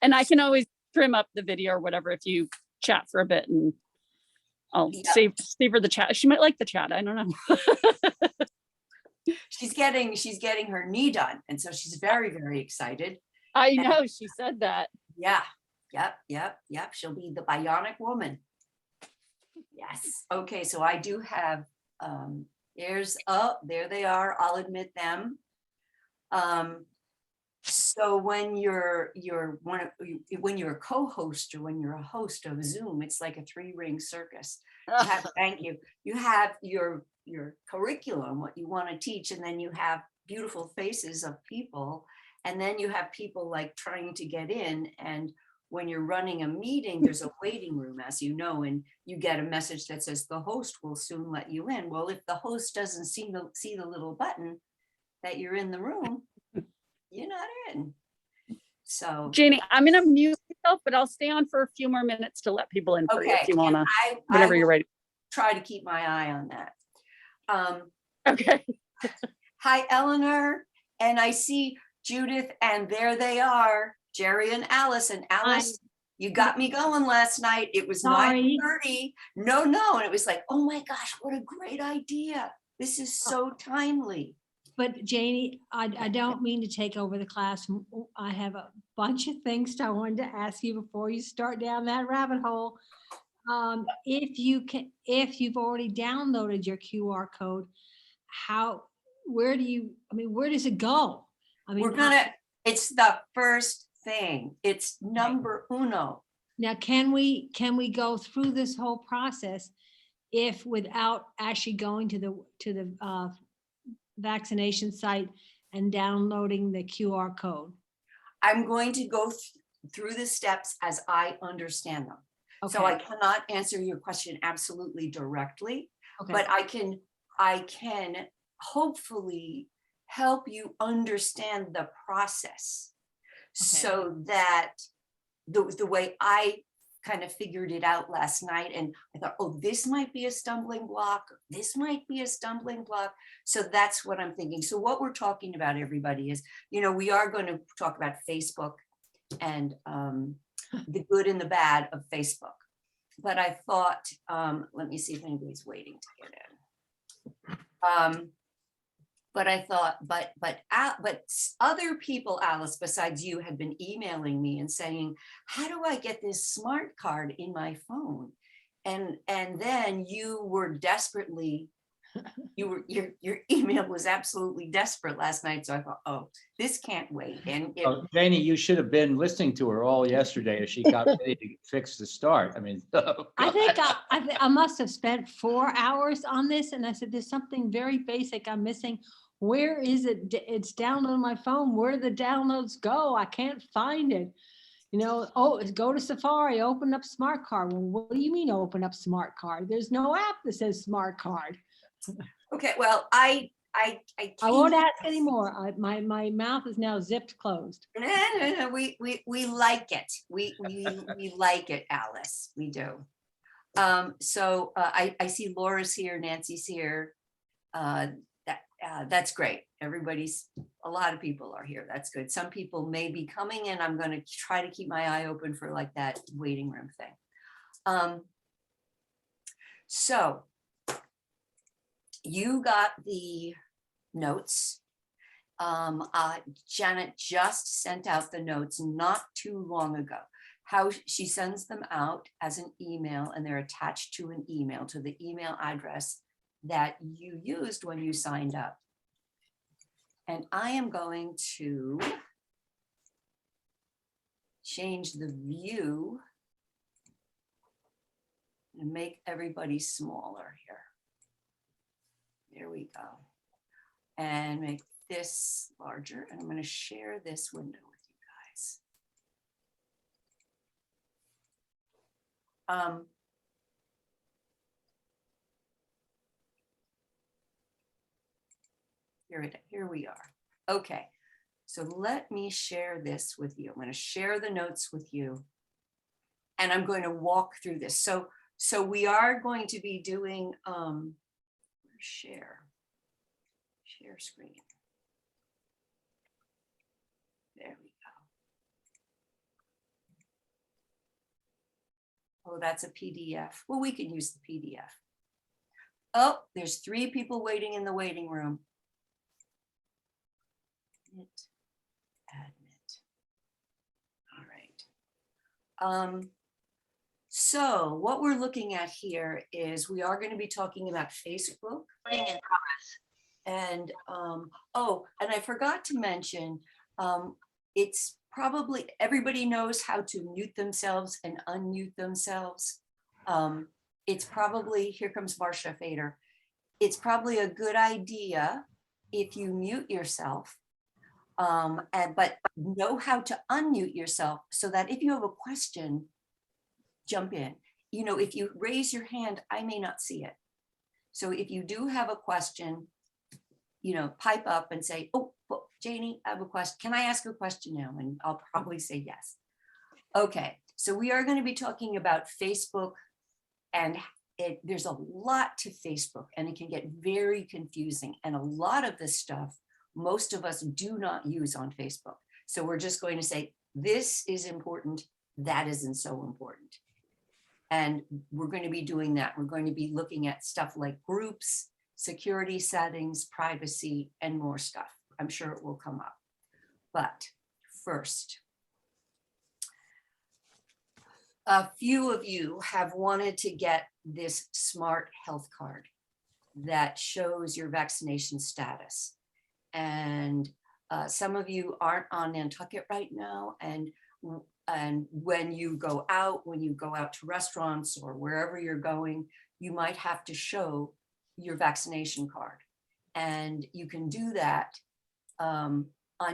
And I can always trim up the video or whatever if you chat for a bit, and I'll Yep. save her the chat. She might like the chat. I don't know. She's getting her knee done, and so she's very, very excited. I And know, she said that. yeah, yep. She'll be the bionic woman. Yes. Okay, so I do have there they are. I'll admit them. So when you're when you're a co-host or when you're a host of Zoom, it's like a 3-ring circus. Thank you. You have your curriculum, what you want to teach, and then you have beautiful faces of people, and then you have people like trying to get in. And when you're running a meeting, there's a waiting room, as you know, and you get a message that says the host will soon let you in. Well, if the host doesn't see the little button that you're in the room, you're not in. So Janie, I'm gonna mute myself, but I'll stay on for a few more minutes to let people in for you if you wanna. Whenever you're ready. Try to keep my eye on that. Okay. Hi, Eleanor, and I see Judith, and there they are, Jerry and Alice. And Alice, you got me going last night. It was 9:30. No, and it was like, oh my gosh, what a great idea! This is so timely. But Janie, I don't mean to take over the class. I have a bunch of things I wanted to ask you before you start down that rabbit hole. If you've already downloaded your QR code, where does it go? I mean, it's the first thing. It's number uno. Now, can we go through this whole process if without actually going to the vaccination site and downloading the QR code? I'm going to go through the steps as I understand them. Okay. So I cannot answer your question absolutely directly, but I can hopefully help you understand the process, so that the way I kind of figured it out last night, and I thought, oh, this might be a stumbling block. This might be a stumbling block. So that's what I'm thinking. So what we're talking about, everybody, is, we are going to talk about Facebook and the good and the bad of Facebook. But I thought, let me see if anybody's waiting to get in. But I thought, but other people, Alice, besides you, had been emailing me and saying, how do I get this smart card in my phone? And then you were desperately, your email was absolutely desperate last night. So I thought, oh, this can't wait. And Janie, you should have been listening to her all yesterday as she got ready to fix the start. I mean, I think I must have spent 4 hours on this, and I said, there's something very basic I'm missing. Where is it? It's downloaded on my phone. Where do the downloads go? I can't find it. Go to Safari, open up Smart Card. Well, what do you mean open up Smart Card? There's no app that says Smart Card. Okay, well, I won't ask anymore. My mouth is now zipped closed. No, we like it. We like it, Alice. We do. So I see Laura's here, Nancy's here. That's great. A lot of people are here. That's good. Some people may be coming in. I'm going to try to keep my eye open for like that waiting room thing. So you got the notes. Janet just sent out the notes not too long ago. How she sends them out as an email, and they're attached to an email, to the email address that you used when you signed up. And I am going to change the view and make everybody smaller here. There we go. And make this larger. And I'm going to share this window with you guys. Here we are. Okay, so let me share this with you. I'm going to share the notes with you, and I'm going to walk through this. So we are going to be doing share screen. There we Oh, that's a PDF. Well, we can use the PDF. Oh, there's 3 people waiting in the waiting room. Admit. All right. So what we're looking at here is we are going to be talking about Facebook. And oh, and I forgot to mention, it's probably everybody knows how to mute themselves and unmute themselves. It's probably, here comes Marcia Fader. It's probably a good idea if you mute yourself, but know how to unmute yourself so that if you have a question, jump in. You know, if you raise your hand, I may not see it. So if you do have a question, you know, pipe up and say, oh, Janie, I have a question. Can I ask a question now? And I'll probably say yes. Okay, so we are going to be talking about Facebook, and there's a lot to Facebook, and it can get very confusing. And a lot of this stuff, most of us do not use on Facebook. So we're just going to say, this is important, that isn't so important. And we're going to be doing that. We're going to be looking at stuff like groups, security settings, privacy, and more stuff. I'm sure it will come up. But first, a few of you have wanted to get this smart health card that shows your vaccination status. And some of you aren't on Nantucket right now. And when you go out to restaurants or wherever you're going, you might have to show your vaccination card. And you can do that on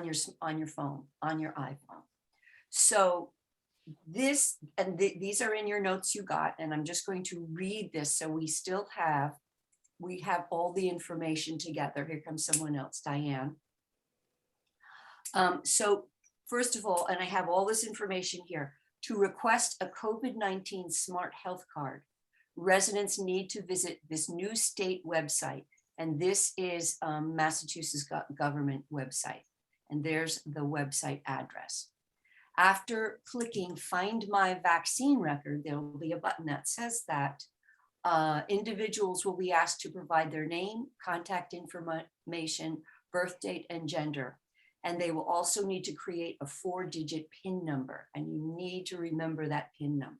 your phone, on your iPhone. So this, and these are in your notes you got, and I'm just going to read this so we have all the information together. Here comes someone else, Diane. So first of all, and I have all this information here, to request a COVID-19 smart health card, residents need to visit this new state website. And this is Massachusetts government website. And there's the website address. After clicking Find My Vaccine Record, there will be a button that says that individuals will be asked to provide their name, contact information, birth date, and gender. And they will also need to create a 4-digit PIN number, and you need to remember that PIN number.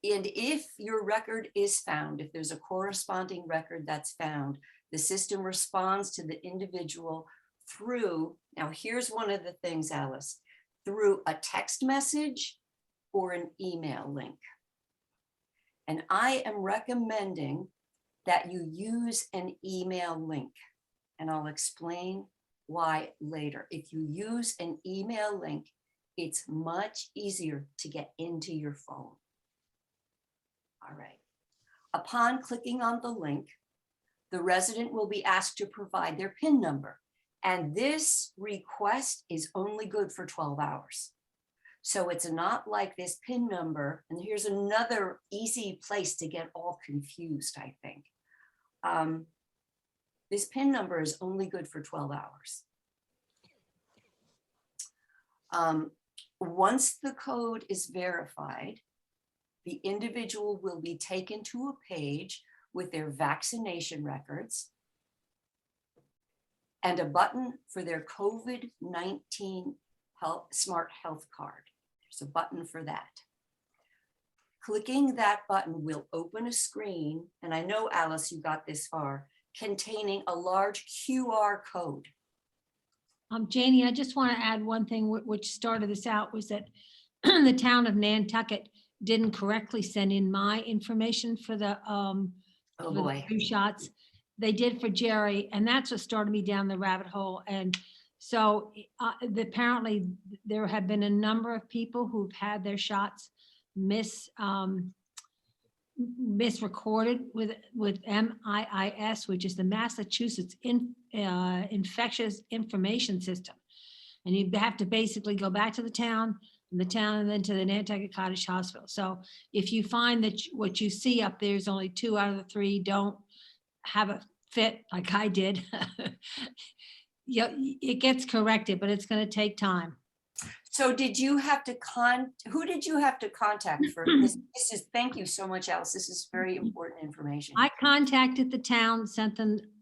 And if your record is found, if there's a corresponding record that's found, the system responds to the individual through, now here's one of the things, Alice, through a text message or an email link. And I am recommending that you use an email link, and I'll explain why later. If you use an email link, it's much easier to get into your phone. All right. Upon clicking on the link, the resident will be asked to provide their PIN number. And this request is only good for 12 hours. So it's not like this PIN number. And here's another easy place to get all confused, I think. This PIN number is only good for 12 hours. Once the code is verified, the individual will be taken to a page with their vaccination records and a button for their COVID-19 smart health card. There's a button for that. Clicking that button will open a screen, and I know, Alice, you got this far, containing a large QR code. Janie, I just want to add one thing which started this out was that the town of Nantucket didn't correctly send in my information for the the 2 shots. They did for Jerry, and that's what started me down the rabbit hole. And so apparently there have been a number of people who've had their shots misrecorded with MIIS, which is the Massachusetts Infectious Information System. And you have to basically go back to the town, and then to the Nantucket Cottage Hospital. So if you find that what you see up there is only 2 out of the 3 don't have a fit like I did, it gets corrected, but it's going to take time. So did you have to who did you have to contact for this? This is, thank you so much, Alice. This is very important information. I contacted the town,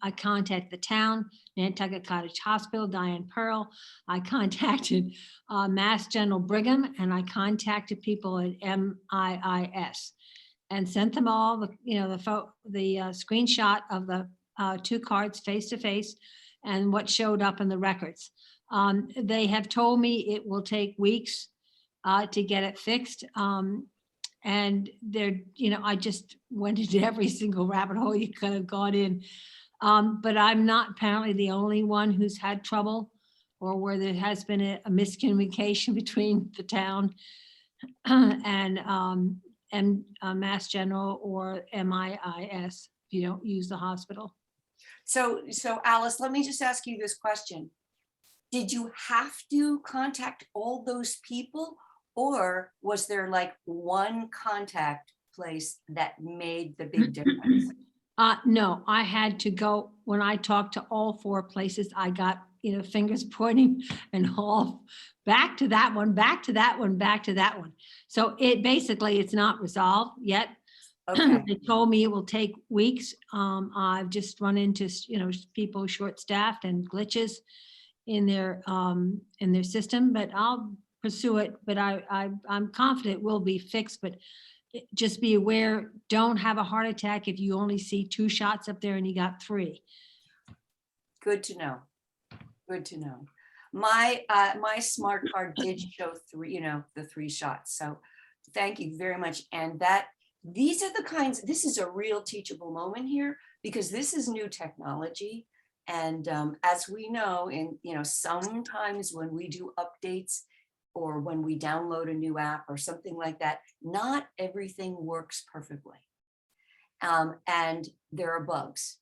I contacted the town, Nantucket Cottage Hospital, Diane Pearl. I contacted Mass General Brigham, and I contacted people at MIIS and sent them all the, the screenshot of the 2 cards face to face and what showed up in the records. They have told me it will take weeks to get it fixed. And they're, I just went into every single rabbit hole you could have gone in. But I'm not apparently the only one who's had trouble, or where there has been a miscommunication between the town and Mass General or MIIS, if you don't use the hospital. So Alice, let me just ask you this question. Did you have to contact all those people, or was there like one contact place that made the big difference? No, I had to go. When I talked to all 4 places, I got, fingers pointing and all back to that one, back to that one, back to that one. So it's not resolved yet. Okay. They told me it will take weeks. I've just run into, people short-staffed and glitches in their system, but I'll pursue it. But I'm confident it will be fixed, but just be aware, don't have a heart attack if you only see 2 shots up there and you got 3. Good to know. Good to know. My smart card did show 3, the 3 shots. So thank you very much. And these are the kinds, this is a real teachable moment here, because this is new technology. And as we know, sometimes when we do updates or when we download a new app or something like that, not everything works perfectly. And there are bugs.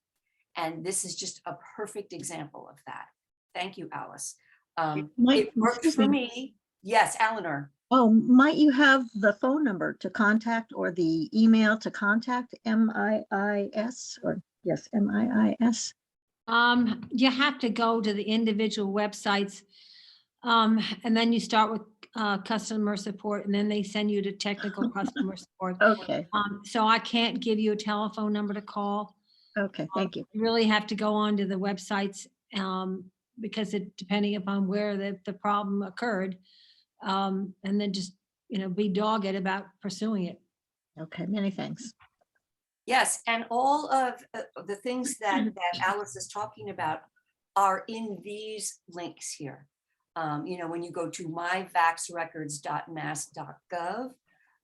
And this is just a perfect example of that. Thank you, Alice. It worked for me. Yes, Eleanor. Oh, might you have the phone number to contact or the email to contact MIIS or yes, MIIS? You have to go to the individual websites, and then you start with customer support, and then they send you to technical customer support. Okay. So I can't give you a telephone number to call. Okay, thank you. You really have to go onto the websites, because depending upon where the problem occurred, and then just, be dogged about pursuing it. Okay, many thanks. Yes, and all of the things that Alice is talking about are in these links here. When you go to myvaxrecords.mass.gov,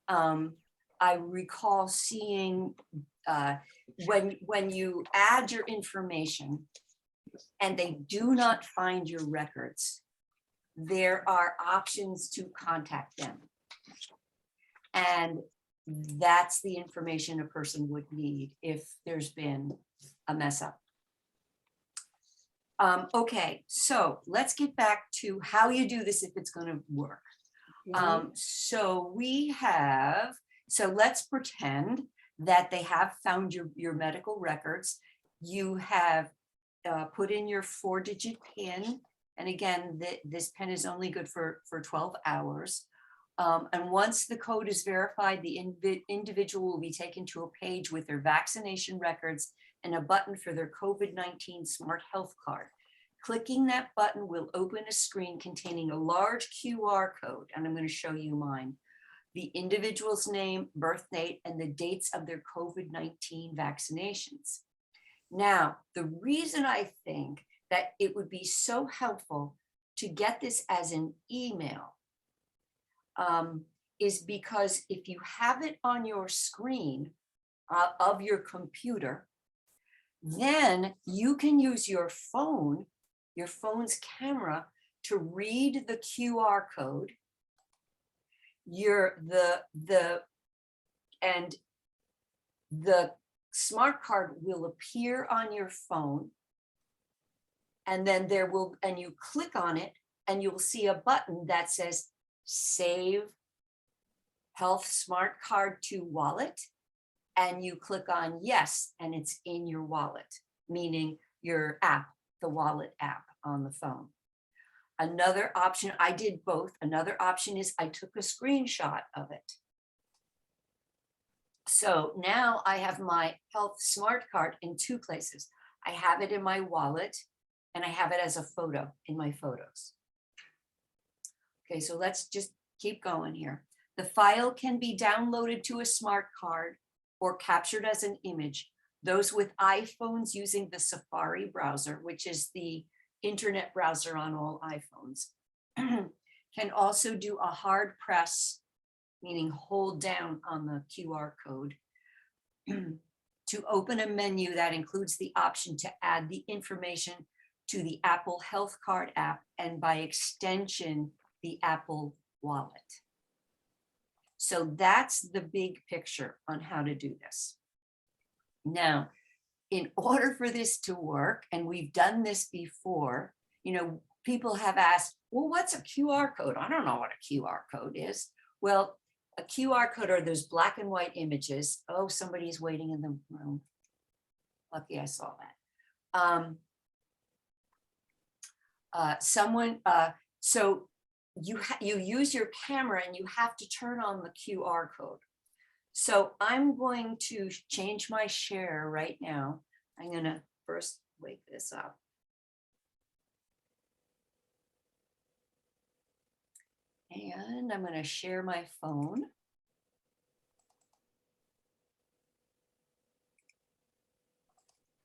I recall seeing when you add your information and they do not find your records, there are options to contact them. And that's the information a person would need if there's been a mess up. Okay, so let's get back to how you do this if it's going to work. So let's pretend that they have found your medical records. You have put in your 4-digit PIN. And again, this PIN is only good for 12 hours. And once the code is verified, the individual will be taken to a page with their vaccination records and a button for their COVID-19 Smart Health Card. Clicking that button will open a screen containing a large QR code, and I'm going to show you mine. The individual's name, birth date, and the dates of their COVID-19 vaccinations. Now, the reason I think that it would be so helpful to get this as an email is because if you have it on your screen of your computer, then you can use your phone's camera to read the QR code. The smart card will appear on your phone, and then you click on it and you'll see a button that says Save Health Smart Card to Wallet, and you click on yes, and it's in your wallet, meaning your app, the wallet app on the phone. Another option, I did both. Another option is I took a screenshot of it. So now I have my health smart card in two places. I have it in my wallet and I have it as a photo in my photos. Okay, so let's just keep going here. The file can be downloaded to a smart card or captured as an image. Those with iPhones using the Safari browser, which is the internet browser on all iPhones, can also do a hard press, meaning hold down on the QR code to open a menu that includes the option to add the information to the Apple Health Card app and by extension, the Apple Wallet. So that's the big picture on how to do this. Now, in order for this to work, and we've done this before, you know, people have asked, well, what's a QR code? I don't know what a QR code is. Well, a QR code are those black and white images. Oh, somebody's waiting in the room. Lucky I saw that. So you use your camera and you have to turn on the QR code. So I'm going to change my share right now. I'm going to first wake this up. And I'm going to share my phone.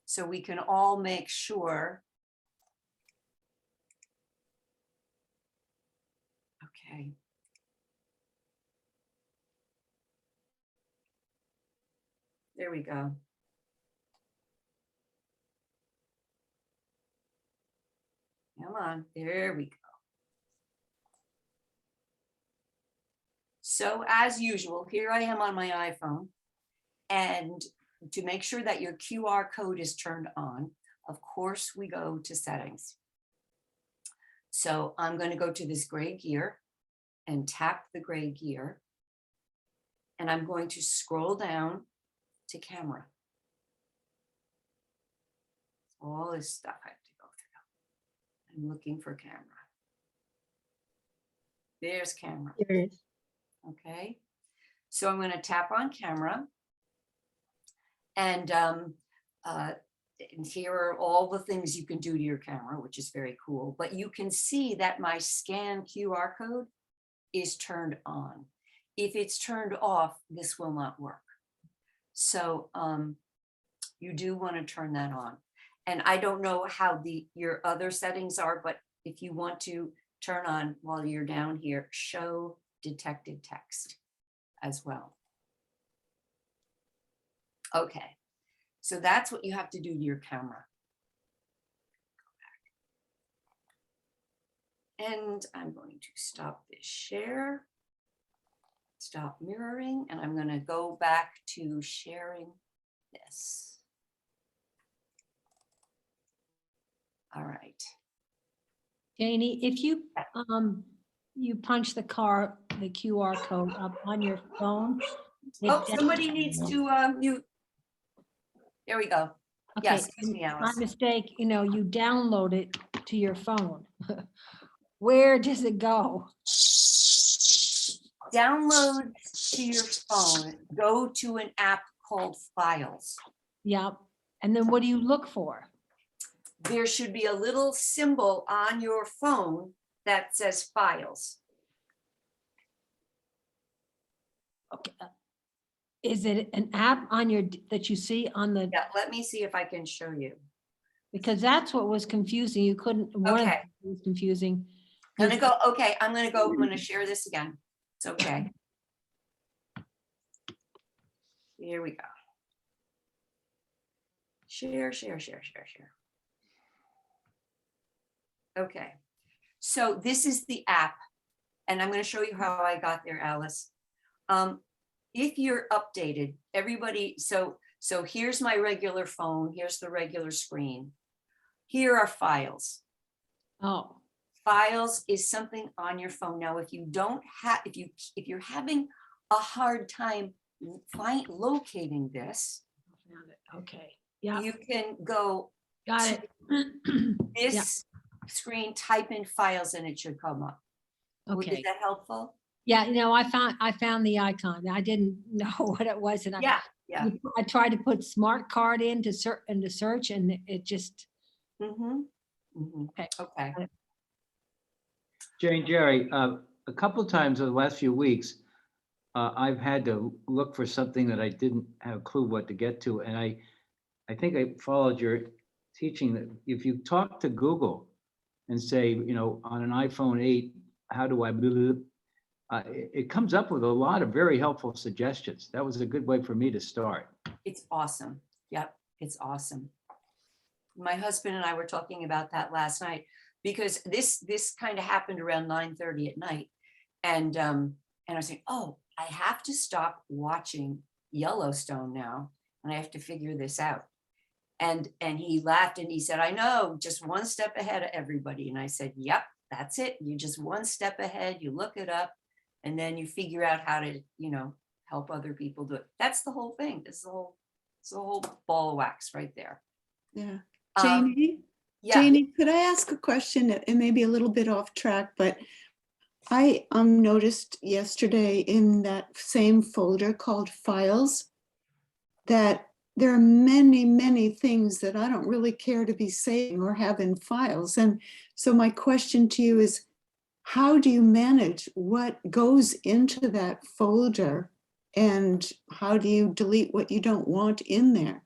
So we can all make sure. Okay. There we go. Come on, there we go. So as usual, here I am on my iPhone, and to make sure that your QR code is turned on, of course, we go to settings. So I'm going to go to this gray gear and tap the gray gear, and I'm going to scroll down to camera. All this stuff I have to go through. I'm looking for camera. There's camera. Here it is. Okay, so I'm going to tap on camera, and here are all the things you can do to your camera, which is very cool. But you can see that my scan QR code is turned on. If it's turned off, this will not work. So you do want to turn that on. And I don't know how your other settings are, but if you want to turn on while you're down here, show detected text as well. Okay, so that's what you have to do to your camera. Go back. And I'm going to stop this share, stop mirroring, and I'm going to go back to sharing this. All right. Janie, if you you punch the QR code up on your phone. Oh, somebody needs to mute. There we go. Okay, Yes, excuse me, my Alice. mistake, you know, you download it to your phone. Where does it go? Download to your phone, go to an app called Files. Yep. And then what do you look for? There should be a little symbol on your phone that says Files. Okay. Is it an app on your that you see on the? Yeah, let me see if I can show you. Because that's what was confusing. You couldn't. One of Okay. them was confusing. I'm gonna go. Okay, I'm gonna share this again. It's okay. Here we go. Share. Okay, so this is the app, and I'm going to show you how I got there, Alice. If you're updated, everybody, so here's my regular phone, here's the regular screen. Here are Files. Oh, Files is something on your phone. Now, if you don't have, if you're having a hard time locating this, found it. Okay. Yeah. you can go Got to it. this screen, type in files and it should come up. Is Okay. that helpful? Yeah, I found the icon. I didn't know what it was, and Yeah, yeah. I tried to put smart card into search, and it just. Mm-hmm. Mm-hmm. Okay. Okay. Jane, Jerry, a couple times over the last few weeks, I've had to look for something that I didn't have a clue what to get to, and I think I followed your teaching that if you talk to Google and say, on an iPhone 8, how do I blah, blah, blah, it comes up with a lot of very helpful suggestions. That was a good way for me to start. It's awesome. Yep, it's awesome. My husband and I were talking about that last night because this kind of happened around 9:30 at night, and I was saying, oh, I have to stop watching Yellowstone now, and I have to figure this out. And he laughed and he said, I know, just one step ahead of everybody. And I said, yep, that's it. You're just one step ahead. You look it up, and then you figure out how to, help other people do it. That's the whole thing. It's the whole ball of wax right there. Yeah. Um, Janie, Yeah. Janie, could I ask a question? It may be a little bit off track, but I noticed yesterday in that same folder called Files that there are many, many things that I don't really care to be saving or have in files. And so my question to you is, how do you manage what goes into that folder? And how do you delete what you don't want in there?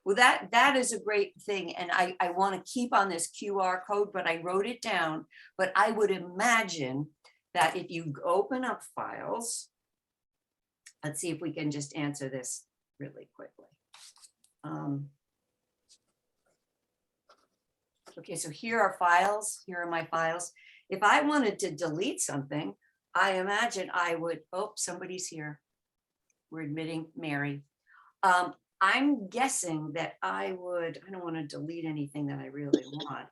Well, that is a great thing. And I want to keep on this QR code, but I wrote it down. But I would imagine that if you open up Files, let's see if we can just answer this really quickly. Okay, so here are files. Here are my files. If I wanted to delete something, I imagine I would, oh, somebody's here. We're admitting Mary. I'm guessing that I don't want to delete anything that I really want.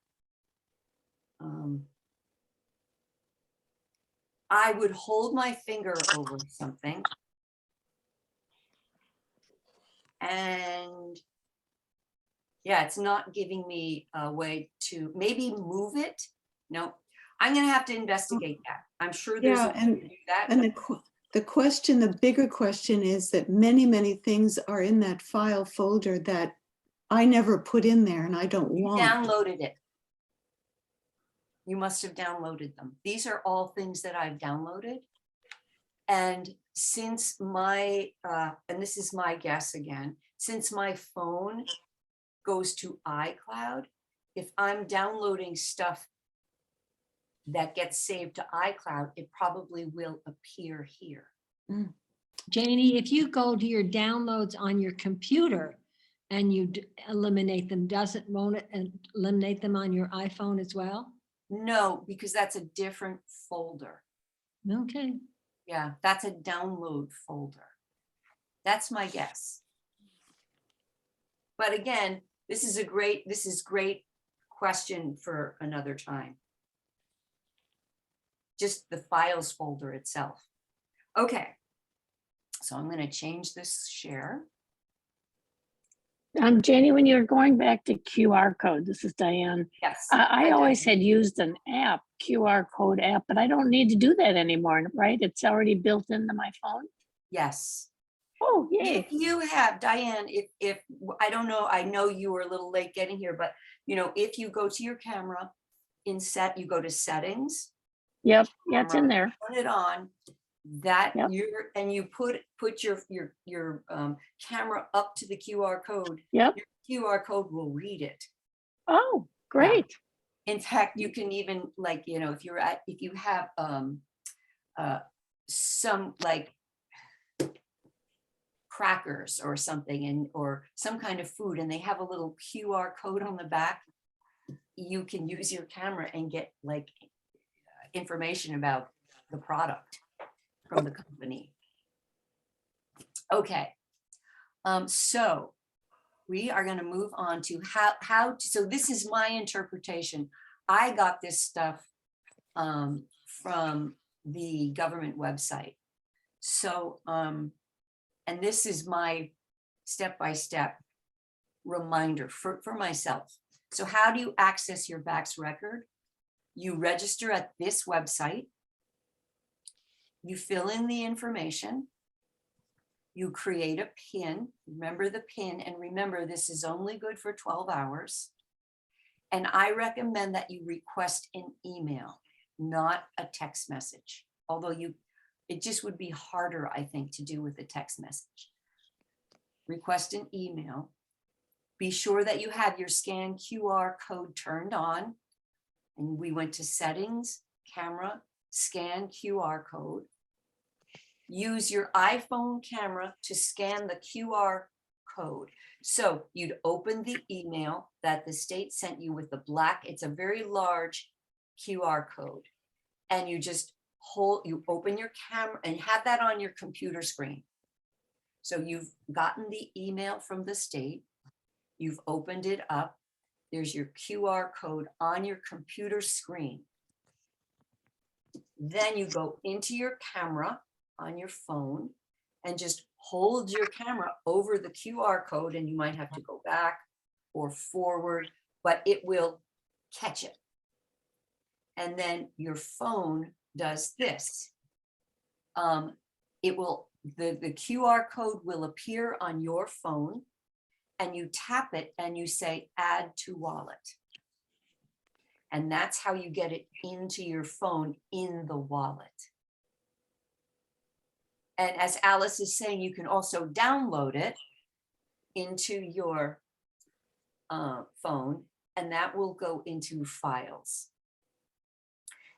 I would hold my finger over something and yeah, it's not giving me a way to maybe move it. No, I'm going to have to investigate that. I'm sure there's a way to do that. And the bigger question is that many, many things are in that file folder that I never put in there and I don't want. Downloaded it. You must have downloaded them. These are all things that I've downloaded. And since my, and this is my guess again, since my phone goes to iCloud, if I'm downloading stuff that gets saved to iCloud, it probably will appear here. Janie, if you go to your downloads on your computer and you eliminate them, won't it eliminate them on your iPhone as well? No, because that's a different folder. Okay. Yeah, that's a download folder. That's my guess. But again, this is great question for another time. Just the files folder itself. Okay, so I'm going to change this share. Janie, when you're going back to QR code, this is Diane. Yes. I always had used an app, QR code app, but I don't need to do that anymore, right? It's already built into my phone. Yes. Oh, yay. If you have, Diane, if I don't know, I know you were a little late getting here, but if you go to your camera you go to settings. Yep, yeah, it's in there. Turn it on. That Yep. you put your camera up to the QR code. Yep. Your QR code will read it. Oh, great. In fact, you can even if you have some like crackers or something or some kind of food and they have a little QR code on the back, you can use your camera and get like information about the product from the company. Okay, so we are going to move on to so this is my interpretation. I got this stuff from the government website. So, and this is my step-by-step reminder for myself. So how do you access your Bax record? You register at this website. You fill in the information. You create a PIN. Remember the PIN, and remember this is only good for 12 hours. And I recommend that you request an email, not a text message. Although it just would be harder, I think, to do with a text message. Request an email. Be sure that you have your scan QR code turned on. And we went to settings, camera, scan QR code. Use your iPhone camera to scan the QR code. So you'd open the email that the state sent you with the black, it's a very large QR code. And you just you open your camera and have that on your computer screen. So you've gotten the email from the state, you've opened it up, there's your QR code on your computer screen. Then you go into your camera on your phone and just hold your camera over the QR code, and you might have to go back or forward, but it will catch it. And then your phone does this. It will, the QR code will appear on your phone, and you tap it and you say, add to wallet. And that's how you get it into your phone in the wallet. And as Alice is saying, you can also download it into your phone, and that will go into files.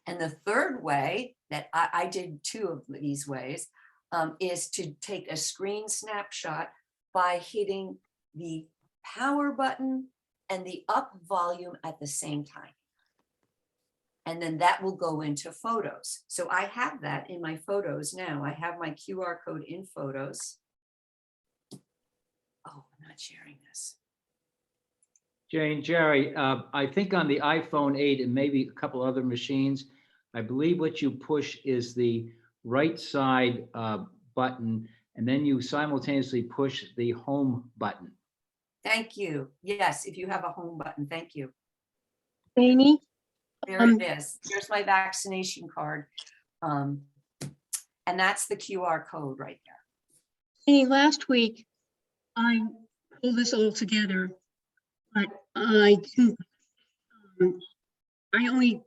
And the third way that I did 2 of these ways is to take a screen snapshot by hitting the power button and the up volume at the same time. And then that will go into photos. So I have that in my photos now. I have my QR code in photos. Oh, I'm not sharing this. Jane, Jerry, I think on the iPhone 8 and maybe a couple other machines, I believe what you push is the right side button, and then you simultaneously push the home button. Thank you. Yes, if you have a home button, thank you. Janie, There it is. There's my vaccination card. And that's the QR code right there. Janie, last week I pulled this all together, but I didn't. I only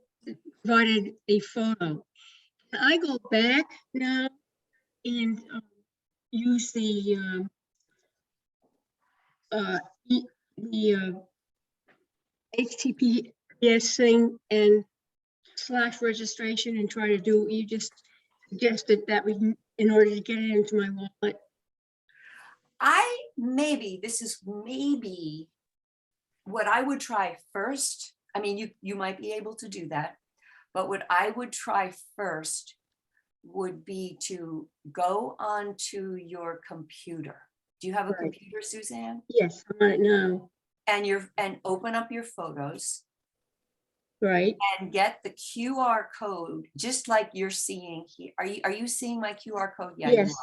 provided a photo. Can I go back now and use the HTTPS thing and / registration and try to do what you just suggested that we, in order to get it into my wallet? This is maybe what I would try first. I mean, you might be able to do that, but what I would try first would be to go onto your computer. Do you have a computer, Suzanne? Yes, I'm on it now. And open up your photos. Right. And get the QR code, just like you're seeing here. Are you seeing my QR code? Yeah, yes. You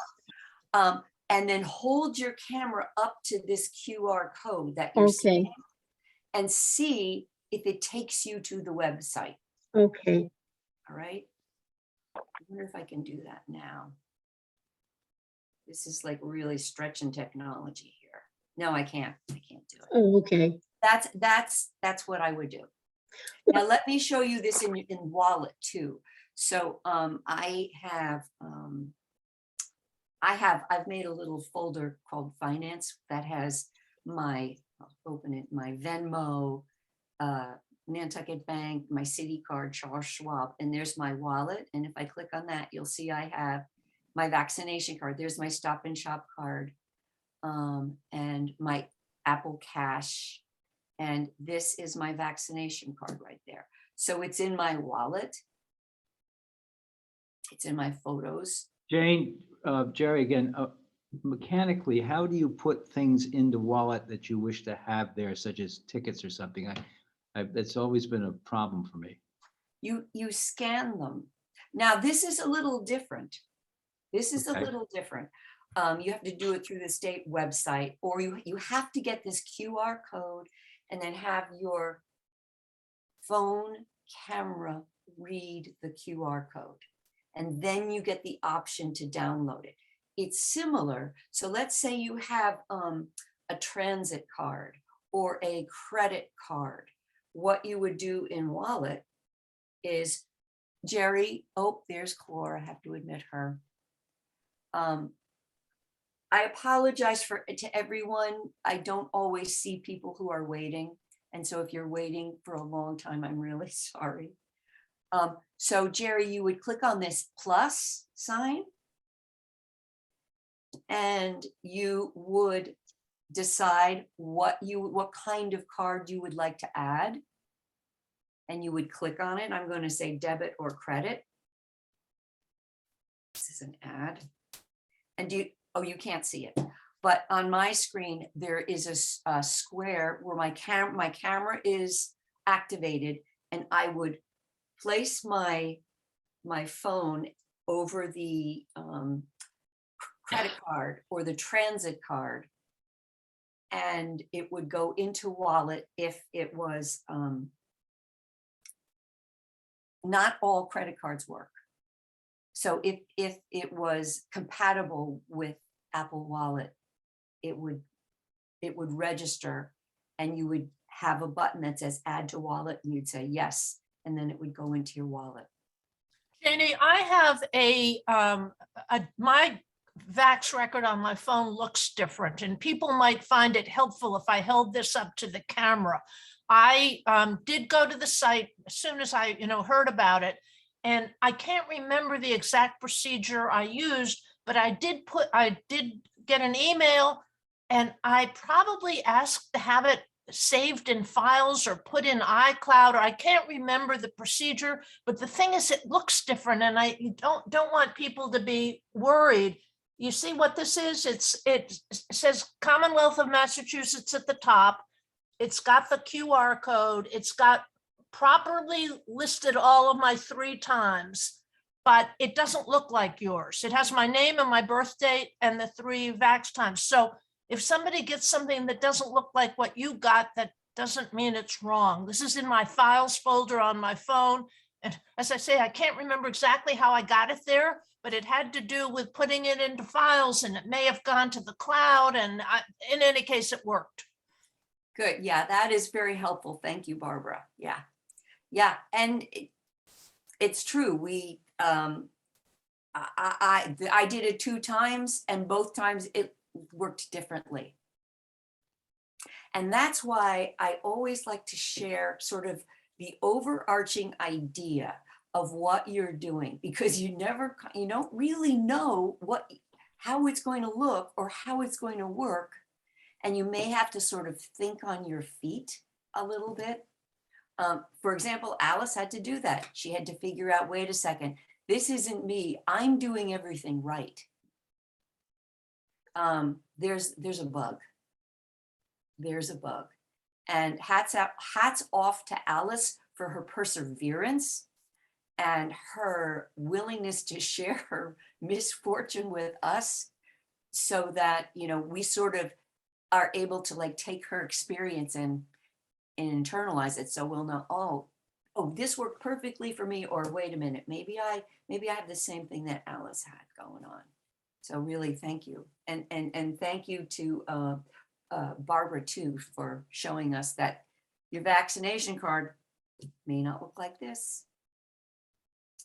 are. And then hold your camera up to this QR code that you're seeing and see if it takes you to the website. Okay. All right. I wonder if I can do that now. This is like really stretching technology here. No, I can't. I can't do it. Oh, okay. That's what I would do. Now let me show you this in Wallet too. So I've made a little folder called Finance that has my, I'll open it, my Venmo, Nantucket Bank, my Citi card, Charles Schwab, and there's my wallet. And if I click on that, you'll see I have my vaccination card. There's my Stop and Shop card, and my Apple Cash. And this is my vaccination card right there. So it's in my wallet. It's in my photos. Jane, Jerry again, mechanically, how do you put things into wallet that you wish to have there, such as tickets or something? That's always been a problem for me. You scan them. Now this is a little different. This is a little different. You have to do it through the state website, or you have to get this QR code and then have your phone camera read the QR code. And then you get the option to download it. It's similar. So let's say you have a transit card or a credit card. What you would do in Wallet is, Jerry, oh, there's Clara, I have to admit her. I apologize to everyone. I don't always see people who are waiting. And so if you're waiting for a long time, I'm really sorry. So Jerry, you would click on this plus sign and you would decide what kind of card you would like to add. And you would click on it. I'm going to say debit or credit. This is an ad. And you can't see it, but on my screen, there is a square where my camera is activated, and I would place my phone over the credit card or the transit card, and it would go into Wallet if it was, not all credit cards work. So if it was compatible with Apple Wallet, it would register, and you would have a button that says add to wallet, and you'd say yes, and then it would go into your wallet. Janie, I have my Vax record on my phone looks different, and people might find it helpful if I held this up to the camera. I did go to the site as soon as I heard about it, and I can't remember the exact procedure I used, but I did get an email, and I probably asked to have it saved in files or put in iCloud, or I can't remember the procedure, but the thing is, it looks different, and I don't want people to be worried. You see what this is? It says Commonwealth of Massachusetts at the top. It's got the QR code. It's got properly listed all of my 3 times, but it doesn't look like yours. It has my name and my birth date and the 3 Vax times. So if somebody gets something that doesn't look like what you got, that doesn't mean it's wrong. This is in my files folder on my phone. And as I say, I can't remember exactly how I got it there, but it had to do with putting it into files, and it may have gone to the cloud. And in any case, it worked. Good. Yeah, that is very helpful. Thank you, Barbara. Yeah. Yeah. And it's true. We, I did it 2 times, and both times it worked differently. And that's why I always like to share sort of the overarching idea of what you're doing, because you don't really know how it's going to look or how it's going to work. And you may have to sort of think on your feet a little bit. For example, Alice had to do that. She had to figure out, wait a second, this isn't me. I'm doing everything right. There's a bug. There's a bug. And hats off to Alice for her perseverance and her willingness to share her misfortune with us, so that, we sort of are able to like take her experience and internalize it. So we'll know, oh, this worked perfectly for me, or wait a minute, maybe I have the same thing that Alice had going on. So really, thank you. And thank you to Barbara too, for showing us that your vaccination card may not look like this.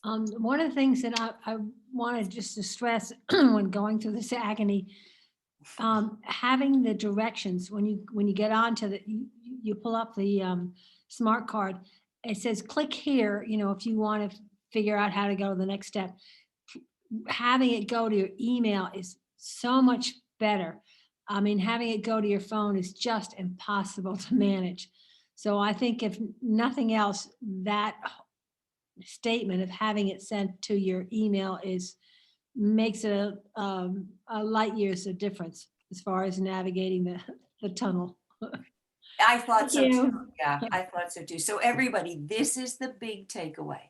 One of the things that I wanted just to stress when going through this agony, having the directions when you get onto you pull up the smart card, it says click here, if you want to figure out how to go to the next step. Having it go to your email is so much better. I mean, having it go to your phone is just impossible to manage. So I think if nothing else, that statement of having it sent to your email makes it a light years of difference as far as navigating the tunnel. I thought so Thank you. too. Yeah, I thought so too. So everybody, this is the big takeaway.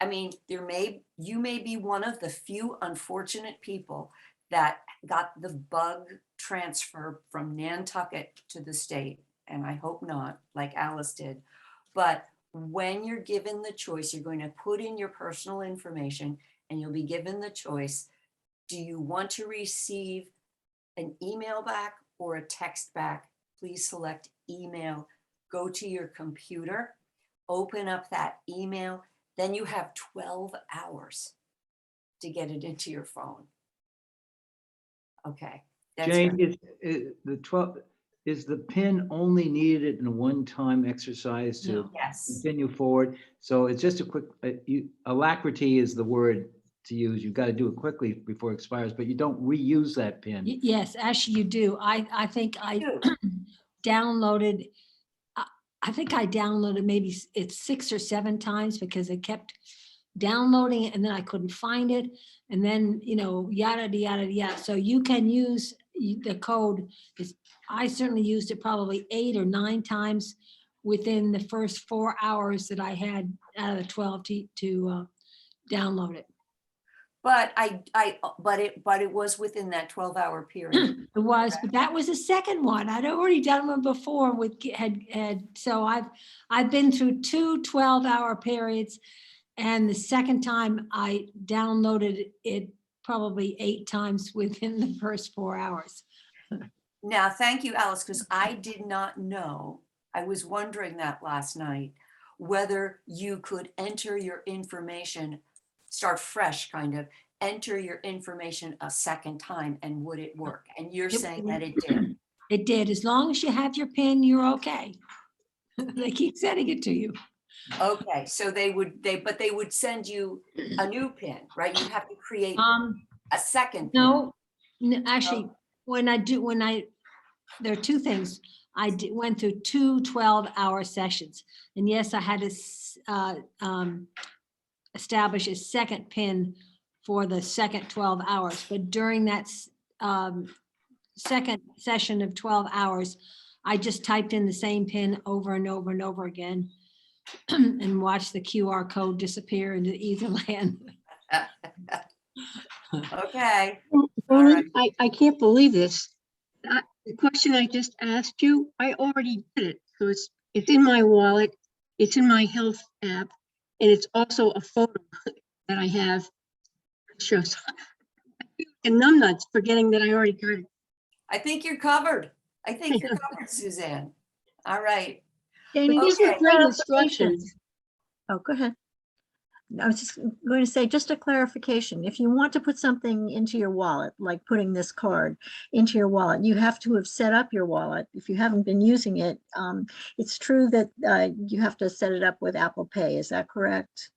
I mean, you may be one of the few unfortunate people that got the bug transfer from Nantucket to the state, and I hope not, like Alice did. But when you're given the choice, you're going to put in your personal information and you'll be given the choice. Do you want to receive an email back or a text back? Please select email. Go to your computer, open up that email. Then you have 12 hours to get it into your phone. Okay. That's Jane, good. is the PIN only needed in a one-time exercise to No. Yes. continue forward? So it's just a quick, alacrity is the word to use. You've got to do it quickly before it expires, but you don't reuse that PIN. Yes, actually you do. I think I downloaded, I think I downloaded maybe it's 6 or 7 times because it kept downloading it and then I couldn't find it. And then, you know, yada, yada, yada. So you can use the code. I certainly used it probably 8 or 9 times within the first 4 hours that I had out of the 12 to download it. But but it was within that 12-hour period. It was, but that was the second one. I'd already done one before with so I've been through 2 12-hour periods. And the second time I downloaded it probably 8 times within the first 4 hours. Now, thank you, Alice, because I did not know. I was wondering that last night, whether you could enter your information, start fresh, kind of, enter your information a second time, and would it work? And you're saying that it did. It did. As long as you have your PIN, you're okay. They keep sending it to you. Okay, so they would send you a new PIN, right? You have to create a second PIN. No, actually, there are 2 things. I went through 2 12-hour sessions. And yes, I had to establish a second PIN for the second 12 hours. But during that second session of 12 hours, I just typed in the same PIN over and over and over again and watched the QR code disappear into Etherland. Okay. Roland, I can't believe this. The question I just asked you, I already did it. So it's in my wallet, it's in my health app, and it's also a photo that I have. It shows. And numbnuts forgetting that I already got it. I think you're covered. I think you're covered, Suzanne. All right. Janie, But these just were a great clarification. instructions. Oh, go ahead. I was just going to say, just a clarification. If you want to put something into your wallet, like putting this card into your wallet, you have to have set up your wallet. If you haven't been using it, it's true that you have to set it up with Apple Pay. Is that correct?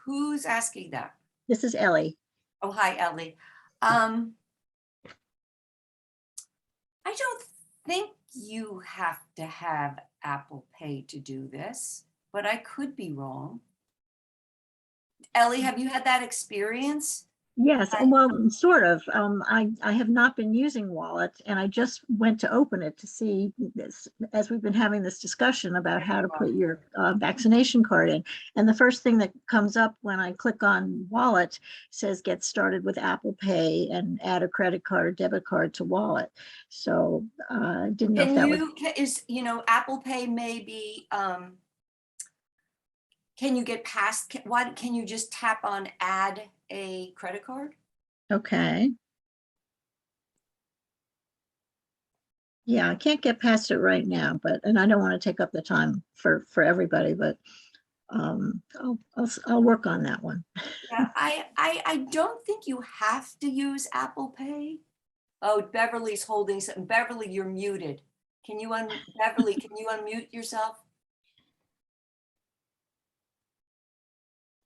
Who's asking that? This is Ellie. Oh, hi, Ellie. I don't think you have to have Apple Pay to do this, but I could be wrong. Ellie, have you had that experience? Yes, well, sort of. I have not been using Wallet, and I just went to open it to see this, as we've been having this discussion about how to put your vaccination card in. And the first thing that comes up when I click on Wallet says get started with Apple Pay and add a credit card or debit card to Wallet. So I didn't know if that was. Apple Pay may be, can you get past, why can you just tap on add a credit card? Okay. Yeah, I can't get past it right now, and I don't want to take up the time for everybody, but I'll work on that one. Yeah, I don't think you have to use Apple Pay. Oh, Beverly's holding something. Beverly, you're muted. Beverly, can you unmute yourself?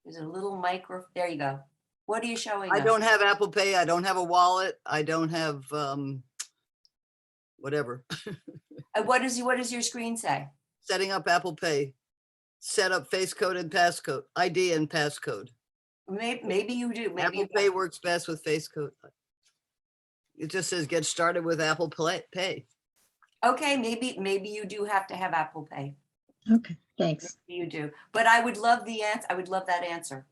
There's a little micro, there you go. What are you showing I us? don't have Apple Pay. I don't have a wallet. I don't have whatever. What does your screen say? Setting up Apple Pay. Set up face code and passcode. ID and passcode. Maybe you do. Maybe Apple Pay works best with face code. It just says get started with Apple Pay. Okay, maybe you do have to have Apple Pay. Okay, thanks. Maybe you do, but I would love the answer. I would love that answer.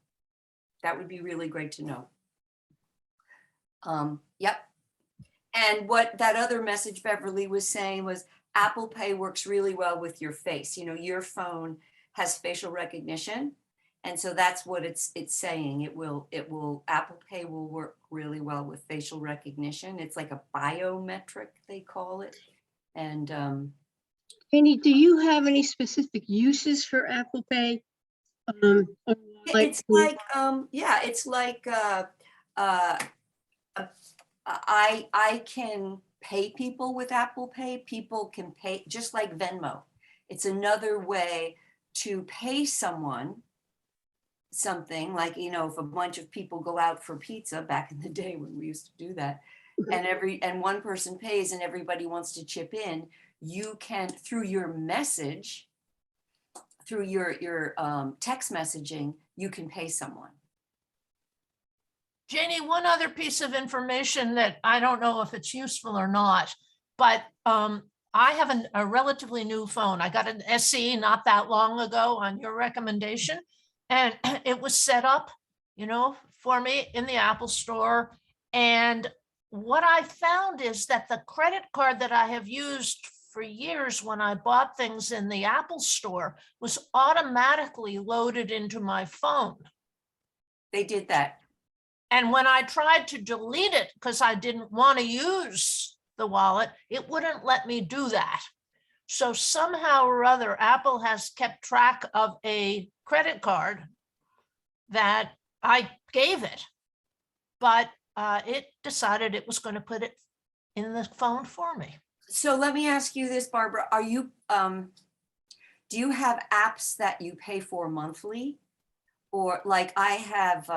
That would be really great to know. Yep. And what that other message Beverly was saying was Apple Pay works really well with your face. You know, your phone has facial recognition. And so that's what it's saying. Apple Pay will work really well with facial recognition. It's like a biometric, they call it. And Andy, do you have any specific uses for Apple Pay? Or it's like, yeah, it's like, I can pay people with Apple Pay. People can pay just like Venmo. It's another way to pay someone something, like, you know, if a bunch of people go out for pizza back in the day when we used to do that, and one person pays and everybody wants to chip in, you can, through your message, through your text messaging, you can pay someone. Janie, one other piece of information that I don't know if it's useful or not, but I have a relatively new phone. I got an SE not that long ago on your recommendation, and it was set up, you know, for me in the Apple Store. And what I found is that the credit card that I have used for years when I bought things in the Apple Store was automatically loaded into my phone. They did that. And when I tried to delete it because I didn't want to use the wallet, it wouldn't let me do that. So somehow or other, Apple has kept track of a credit card that I gave it, but it decided it was going to put it in the phone for me. So let me ask you this, Barbara, are you, do you have apps that you pay for monthly? Or like I have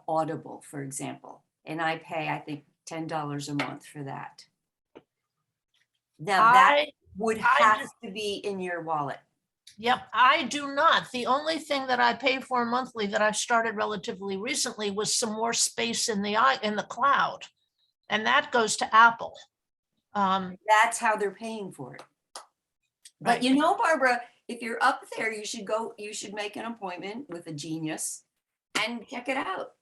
Audible, for example, and I pay, I think, $10 a month for that. Now that would have to be in your wallet. Yep, I do not. The only thing that I pay for monthly that I started relatively recently was some more space in the cloud, and that goes to Apple. That's how they're paying for it. But Right. you know, Barbara, if you're up there, you should make an appointment with a genius and check it out.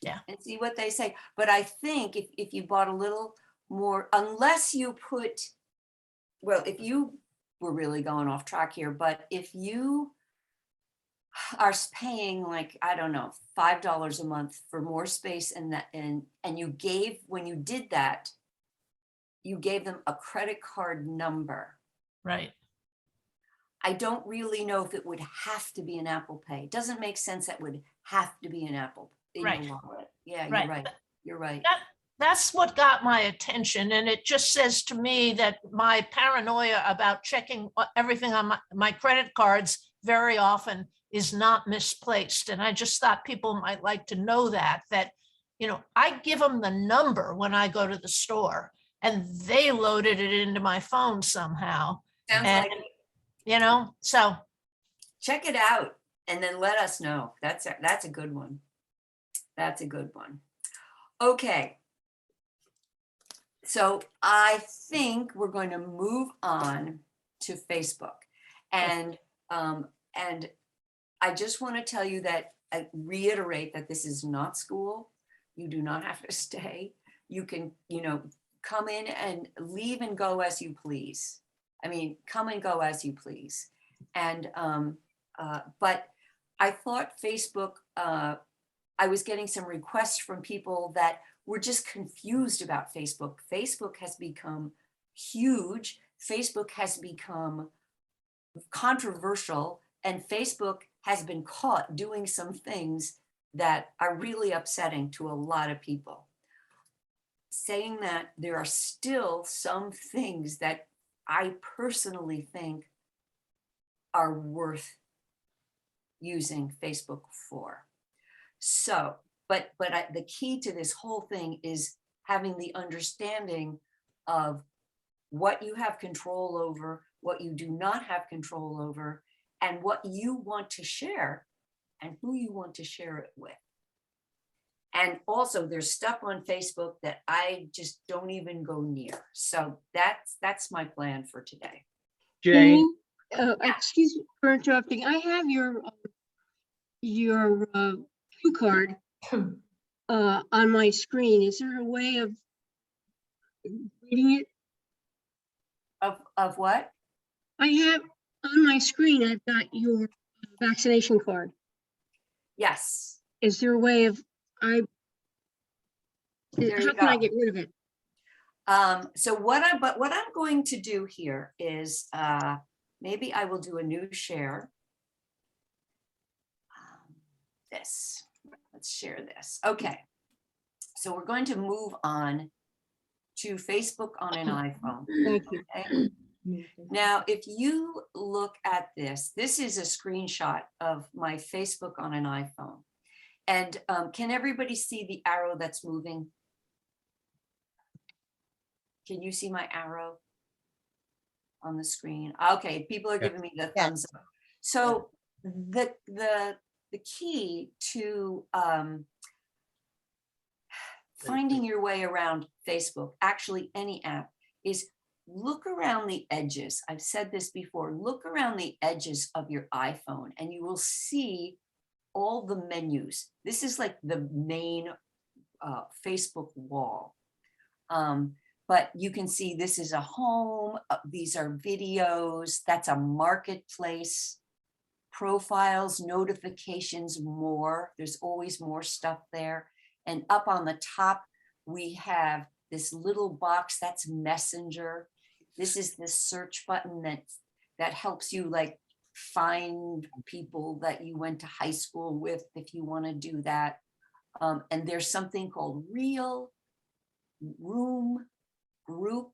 Yeah. And see what they say. But I think if you bought a little more, unless you put, well, if you were really going off track here, but if you are paying like, I don't know, $5 a month for more space and that, and you gave, when you did that, you gave them a credit card number. Right. I don't really know if it would have to be an Apple Pay. It doesn't make sense that would have to be an Apple in Right. your wallet. Yeah, Right. you're right. You're right. That's what got my attention. And it just says to me that my paranoia about checking everything on my credit cards very often is not misplaced. And I just thought people might like to know that, you know, I give them the number when I go to the store and they loaded it into my phone somehow. Sounds And, like, you know, so check it out and then let us know. That's a good one. That's a good one. Okay. So I think we're going to move on to Facebook. And I just want to tell you that, I reiterate that this is not school. You do not have to stay. You can, you know, come in and leave and go as you please. I mean, come and go as you please. And, but I thought Facebook, I was getting some requests from people that were just confused about Facebook. Facebook has become huge. Facebook has become controversial, and Facebook has been caught doing some things that are really upsetting to a lot of people. Saying that, there are still some things that I personally think are worth using Facebook for. So, but the key to this whole thing is having the understanding of what you have control over, what you do not have control over, and what you want to share and who you want to share it with. And also there's stuff on Facebook that I just don't even go near. So that's my plan for today. Jane, Excuse me for interrupting. I have your cue card on my screen. Is there a way of reading it? Of what? I have on my screen, I've got your vaccination card. Yes. Is there a way of, There you how can I go. get rid of it? So what I'm going to do here is, maybe I will do a new share. This, let's share this. Okay. So we're going to move on to Facebook on an iPhone. Thank you. Okay. Now, if you look at this, this is a screenshot of my Facebook on an iPhone. And can everybody see the arrow that's moving? Can you see my arrow on the screen? Okay, people are giving me the thumbs up. So the key to finding your way around Facebook, actually any app, is look around the edges. I've said this before, look around the edges of your iPhone and you will see all the menus. This is like the main Facebook wall. But you can see this is a home, these are videos, that's a marketplace, profiles, notifications, more. There's always more stuff there. And up on the top, we have this little box that's Messenger. This is the search button that helps you like find people that you went to high school with if you want to do that. And there's something called Reel, Room, Group.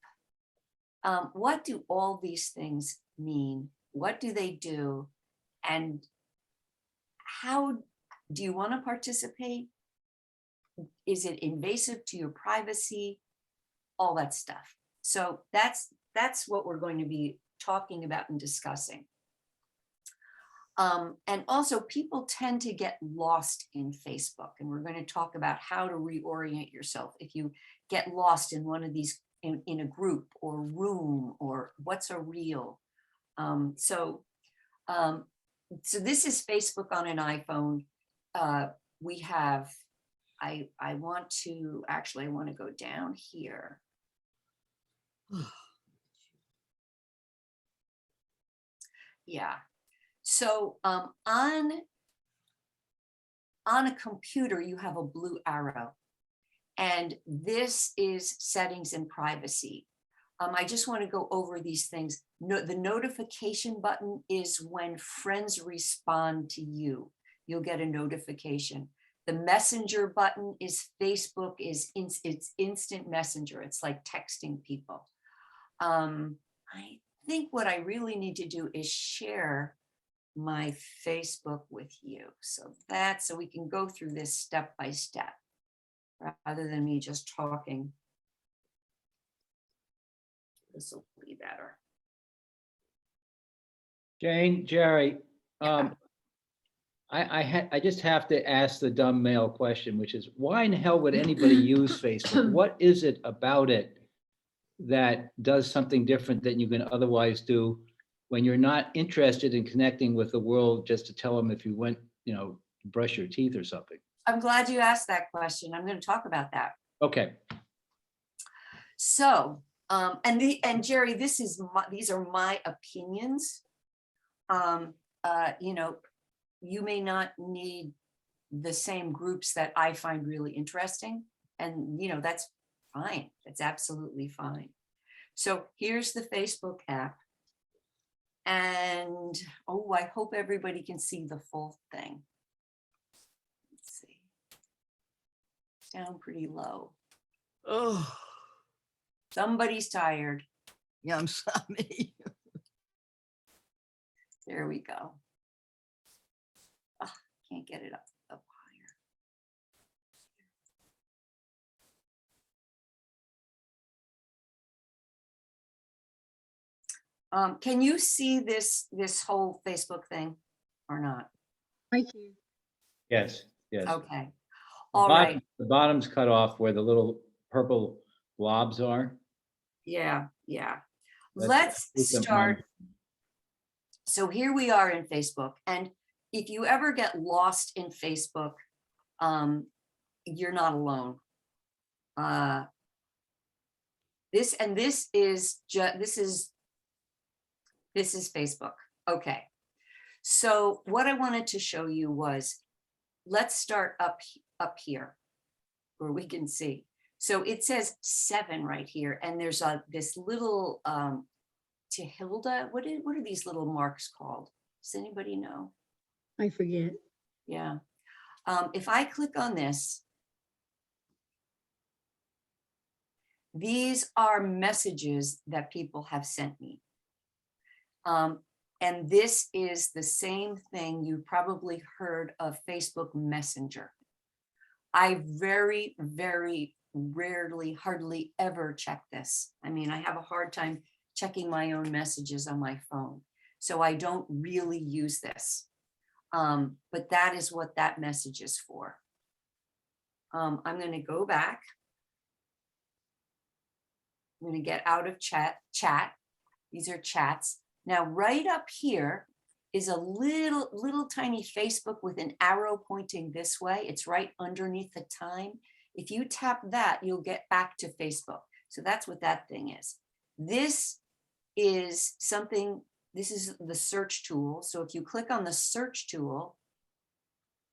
What do all these things mean? What do they do? And how do you want to participate? Is it invasive to your privacy? All that stuff. So that's what we're going to be talking about and discussing. And also people tend to get lost in Facebook, and we're going to talk about how to reorient yourself if you get lost in one of these in a group or room, or what's a reel. So this is Facebook on an iPhone. We have, I want to go down here. Yeah. So on a computer, you have a blue arrow, and this is settings and privacy. I just want to go over these things. The notification button is when friends respond to you. You'll get a notification. The messenger button is Facebook, it's instant messenger. It's like texting people. I think what I really need to do is share my Facebook with you. So we can go through this step by step rather than me just talking. This will be better. Jane, Jerry, I just have to ask the dumb male question, which is, why in hell would anybody use Facebook? What is it about it that does something different than you can otherwise do when you're not interested in connecting with the world just to tell them if you went, brush your teeth or something? I'm glad you asked that question. I'm going to talk about that. Okay. So, and Jerry, these are my opinions. You may not need the same groups that I find really interesting, and that's fine. That's absolutely fine. So here's the Facebook app. And I hope everybody can see the full thing. Let's see. It's down pretty low. Oh, Somebody's tired. yeah, I'm sorry. There we go. Oh, can't get it up higher. Can you see this whole Facebook thing or not? Thank you. Yes. Okay. The All right. The bottom's cut off where the little purple blobs are. Yeah. Let's Let's start. So here we are in Facebook. And if you ever get lost in Facebook, you're not alone. This is This is Facebook. Okay. So what I wanted to show you was, let's start up here where we can see. So it says 7 right here. And there's this little Tehilda. What are these little marks called? Does anybody know? I forget. Yeah. If I click on this, these are messages that people have sent me. And this is the same thing you probably heard of Facebook Messenger. I very, very rarely, hardly ever check this. I mean, I have a hard time checking my own messages on my phone. So I don't really use this. But that is what that message is for. I'm going to go back. I'm going to get out of chat. These are chats. Now, right up here is a little tiny Facebook with an arrow pointing this way. It's right underneath the time. If you tap that, you'll get back to Facebook. So that's what that thing is. This is something, this is the search tool. So if you click on the search tool,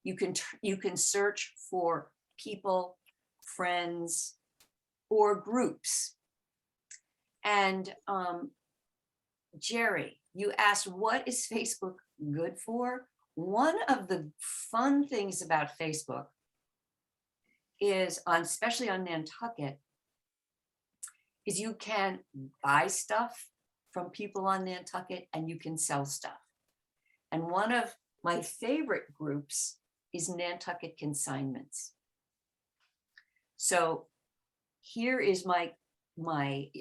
you can search for people, friends, or groups. And Jerry, you asked, what is Facebook good for? One of the fun things about Facebook is, especially on Nantucket, is you can buy stuff from people on Nantucket and you can sell stuff. And one of my favorite groups is Nantucket Consignments. So here is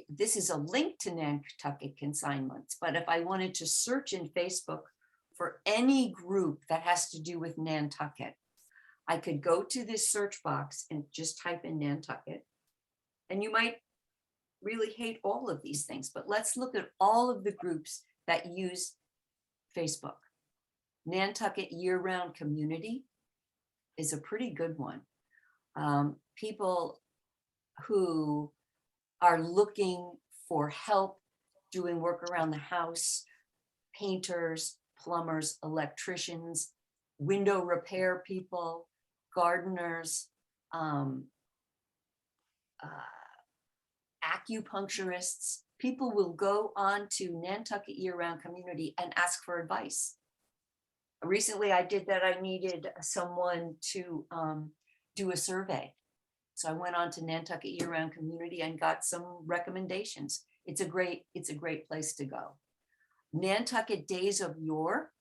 this is a link to Nantucket Consignments, but if I wanted to search in Facebook for any group that has to do with Nantucket, I could go to this search box and just type in Nantucket. And you might really hate all of these things, but let's look at all of the groups that use Facebook. Nantucket Year-Round Community is a pretty good one. People who are looking for help doing work around the house, painters, plumbers, electricians, window repair people, gardeners, acupuncturists. People will go on to Nantucket Year-Round Community and ask for advice. Recently, I did that. I needed someone to do a survey. So I went on to Nantucket Year-Round Community and got some recommendations. It's a great place to go. Nantucket Days of Yore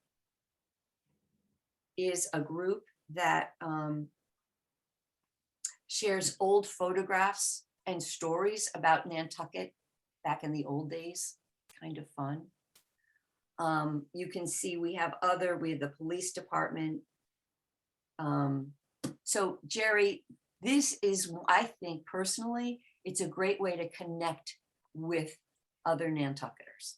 is a group that shares old photographs and stories about Nantucket back in the old days. Kind of fun. You can see we have the police department. So Jerry, this is, I think personally, it's a great way to connect with other Nantucketers.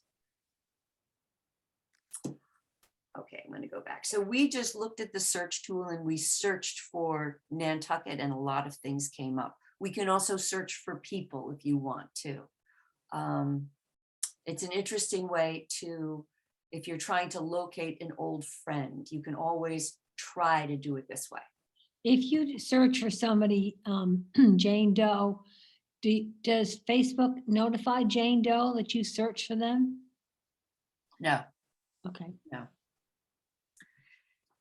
Okay, I'm going to go back. So we just looked at the search tool and we searched for Nantucket and a lot of things came up. We can also search for people if you want to. It's an interesting way to, if you're trying to locate an old friend, you can always try to do it this way. If you search for somebody, Jane Doe, does Facebook notify Jane Doe that you search for them? No. Okay. No.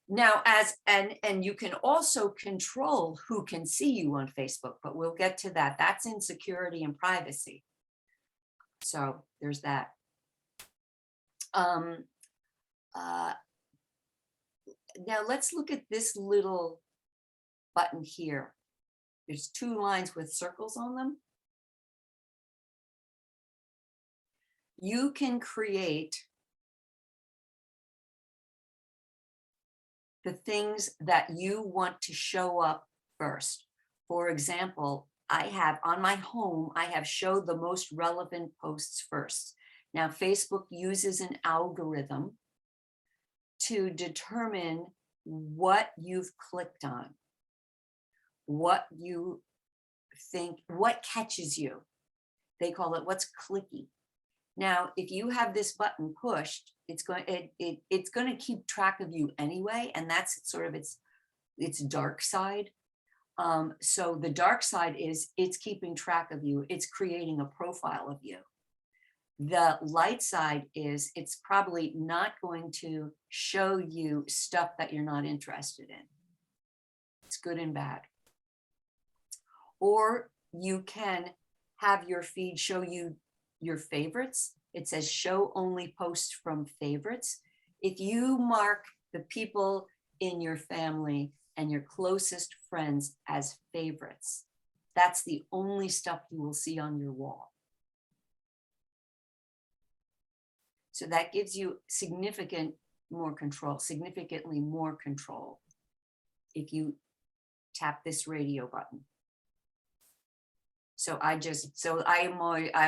Now, and you can also control who can see you on Facebook, but we'll get to that. That's in security and privacy. So there's that. Now let's look at this little button here. There's 2 lines with circles on them. You can create the things that you want to show up first. For example, I have on my home, I have showed the most relevant posts first. Now, Facebook uses an algorithm to determine what you've clicked on, what you think, what catches you. They call it what's clicky. Now, if you have this button pushed, it's going to keep track of you anyway, and that's sort of its dark side. So the dark side is it's keeping track of you. It's creating a profile of you. The light side is it's probably not going to show you stuff that you're not interested in. It's good and bad. Or you can have your feed show you your favorites. It says show only posts from favorites. If you mark the people in your family and your closest friends as favorites, that's the only stuff you will see on your wall. So that gives you significantly more control if you tap this radio button. So I'm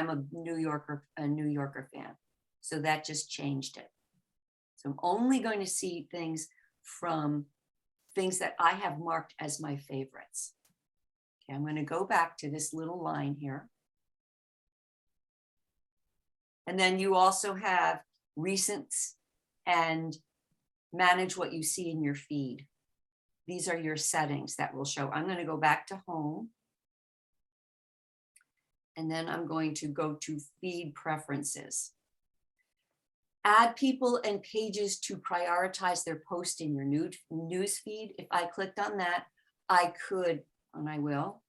a New Yorker fan. So that just changed it. So I'm only going to see things from things that I have marked as my favorites. Okay, I'm going to go back to this little line here. And then you also have recents and manage what you see in your feed. These are your settings that will show. I'm going to go back to home. And then I'm going to go to feed preferences. Add people and pages to prioritize their post in your news feed. If I clicked on that, I could, and I will.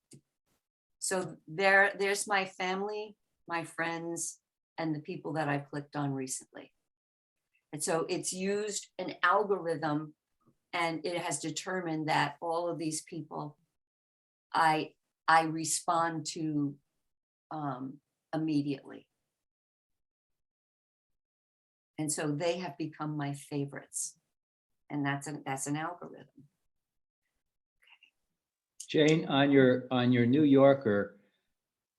So there's my family, my friends, and the people that I've clicked on recently. And so it's used an algorithm, and it has determined that all of these people I respond to immediately. And so they have become my favorites. And that's an algorithm. Jane, on your New Yorker,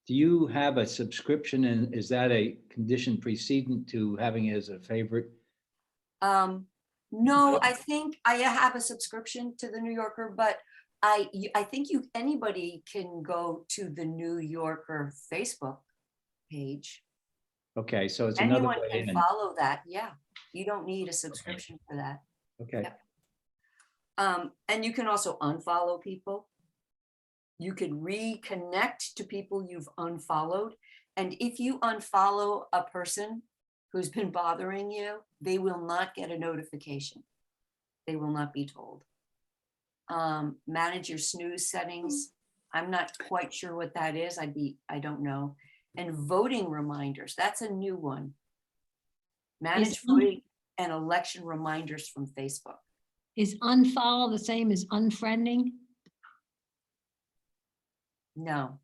do you have a subscription, and is that a condition precedent to having it as a favorite? No, I think I have a subscription to the New Yorker, but I think anybody can go to the New Yorker Facebook page. Okay, so it's another Anyone way can in. follow that. Yeah, you don't need a subscription for that. Okay. Yep. And you can also unfollow people. You could reconnect to people you've unfollowed. And if you unfollow a person who's been bothering you, they will not get a notification. They will not be told. Manage your snooze settings. I'm not quite sure what that is. I don't know. And voting reminders, that's a new one. Manage voting and election reminders from Facebook. Is unfollow the same as unfriending? No.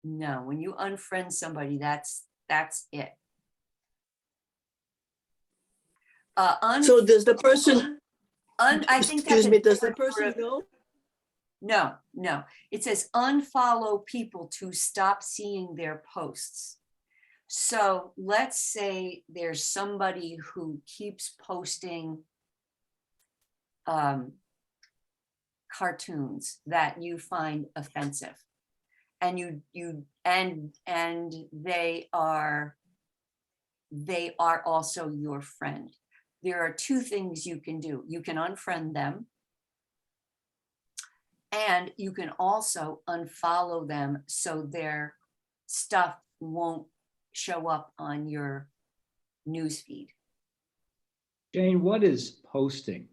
No, when you unfriend somebody, that's it. So does the person, I think that's excuse me, does the different person group. go? No. It says unfollow people to stop seeing their posts. So let's say there's somebody who keeps posting cartoons that you find offensive, and they are also your friend. There are two things you can do. You can unfriend them, and you can also unfollow them so their stuff won't show up on your newsfeed. Jane, what is posting?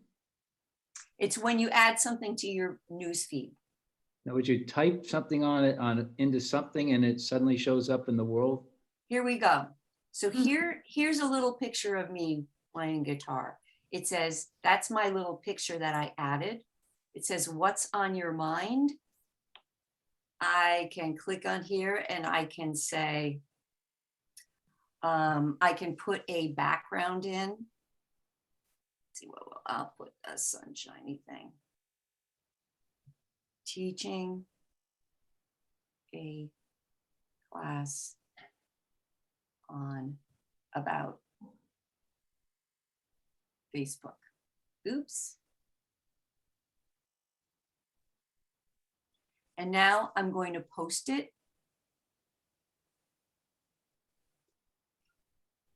It's when you add something to your newsfeed. Now, would you type something on it into something and it suddenly shows up in the world? Here we go. So here's a little picture of me playing guitar. It says, that's my little picture that I added. It says, what's on your mind? I can click on here and I can say, I can put a background in. Let's see what I'll put a sunshiny thing. Teaching a class about Facebook. Oops. And now I'm going to post it.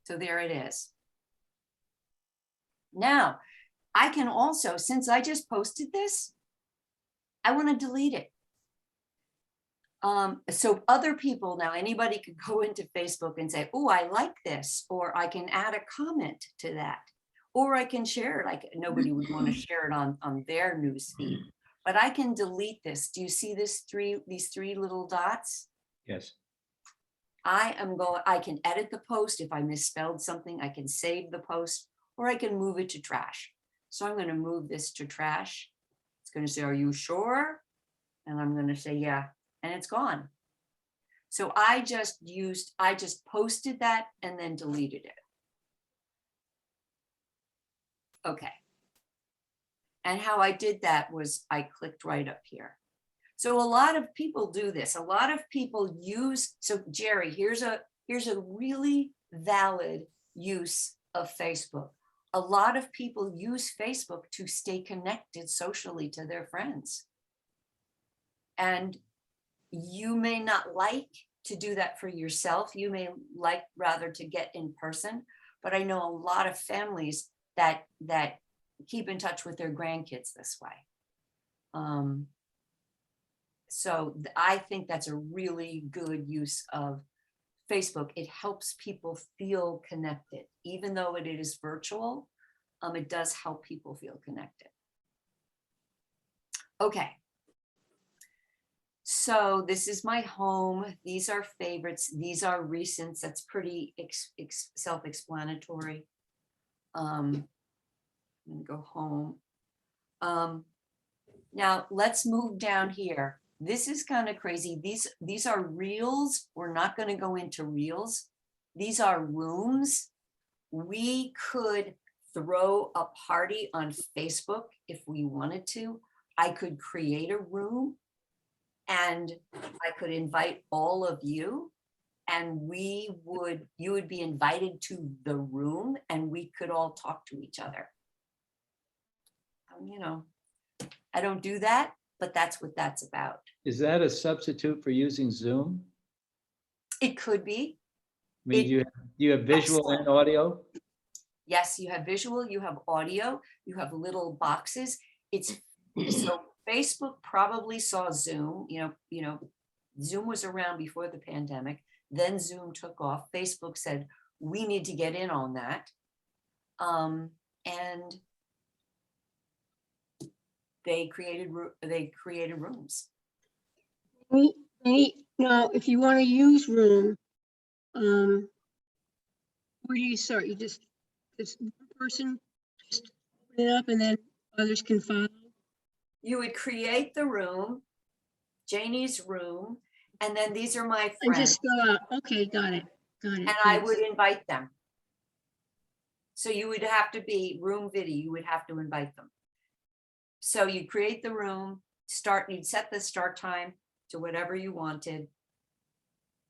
So there it is. Now, I can also, since I just posted this, I want to delete it. So other people now, anybody could go into Facebook and say, oh, I like this, or I can add a comment to that, or I can share it. Like nobody would want to share it on their news feed, but I can delete this. Do you see these three little dots? Yes. I can edit the post. If I misspelled something, I can save the post, or I can move it to trash. So I'm going to move this to trash. It's going to say, are you sure? And I'm going to say, yeah, and it's gone. So I just posted that and then deleted it. Okay. And how I did that was I clicked right up here. So a lot of people do this. A lot of people use, so Jerry, here's a really valid use of Facebook. A lot of people use Facebook to stay connected socially to their friends. And you may not like to do that for yourself. You may like rather to get in person, but I know a lot of families that keep in touch with their grandkids this way. So I think that's a really good use of Facebook. It helps people feel connected, even though it is virtual. It does help people feel connected. Okay. So this is my home. These are favorites. These are recents. That's pretty self-explanatory. I'm gonna go home. Now let's move down here. This is kind of crazy. These are reels. We're not going to go into reels. These are rooms. We could throw a party on Facebook if we wanted to. I could create a room and I could invite all of you, and you would be invited to the room and we could all talk to each other. You know, I don't do that, but that's what that's about. Is that a substitute for using Zoom? It could be. I mean, do you have visual Excellent. and audio? Yes, you have visual, you have audio, you have little boxes. So Facebook probably saw Zoom, you know, Zoom was around before the pandemic, then Zoom took off. Facebook said, we need to get in on that. And they created rooms. Now, if you want to use Room, where do you start? You just one person just open it up and then others can follow. You would create the room, Janie's room, and then these are my And friends. just go out. Okay, got it. Got it. And I thanks. would invite them. So you would have to be room video, you would have to invite them. So you create the room, you'd set the start time to whatever you wanted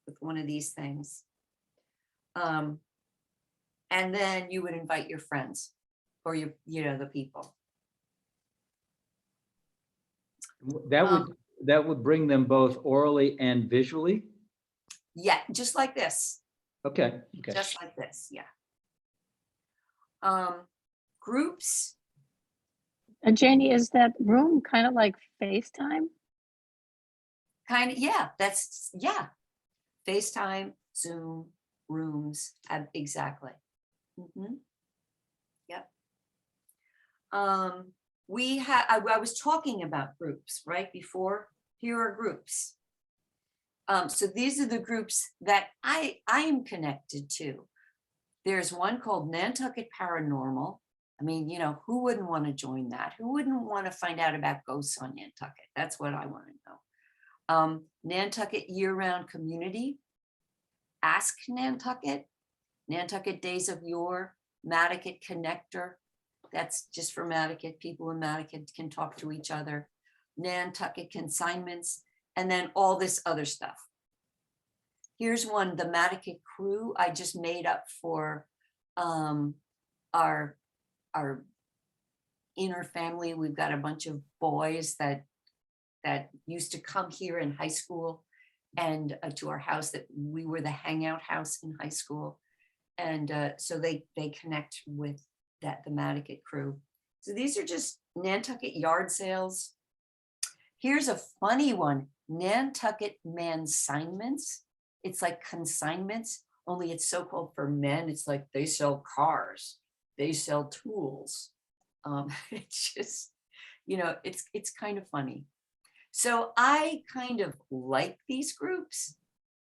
with one of these things. And then you would invite your friends or the people. That would bring them both orally and visually? Yeah, just like this. Okay. Just like this, yeah. Groups. Janie, is that room kind of like FaceTime? Kind of, yeah, FaceTime, Zoom, rooms, exactly. Yep. I was talking about groups right before. Here are groups. So these are the groups that I am connected to. There's one called Nantucket Paranormal. I mean, who wouldn't want to join that? Who wouldn't want to find out about ghosts on Nantucket? That's what I want to know. Nantucket Year-Round Community, Ask Nantucket, Nantucket Days of Yore, Matticat Connector. That's just for Matticat. People in Matticat can talk to each other. Nantucket Consignments, and then all this other stuff. Here's one, the Matticat Crew. I just made up for our inner family. We've got a bunch of boys that used to come here in high school and to our house, that we were the hangout house in high school. And so they connect with the Matticat crew. So these are just Nantucket yard sales. Here's a funny one, Nantucket mansignments. It's like consignments, only it's so-called for men. It's like they sell cars, they sell tools. It's just, it's kind of funny. So I kind of like these groups.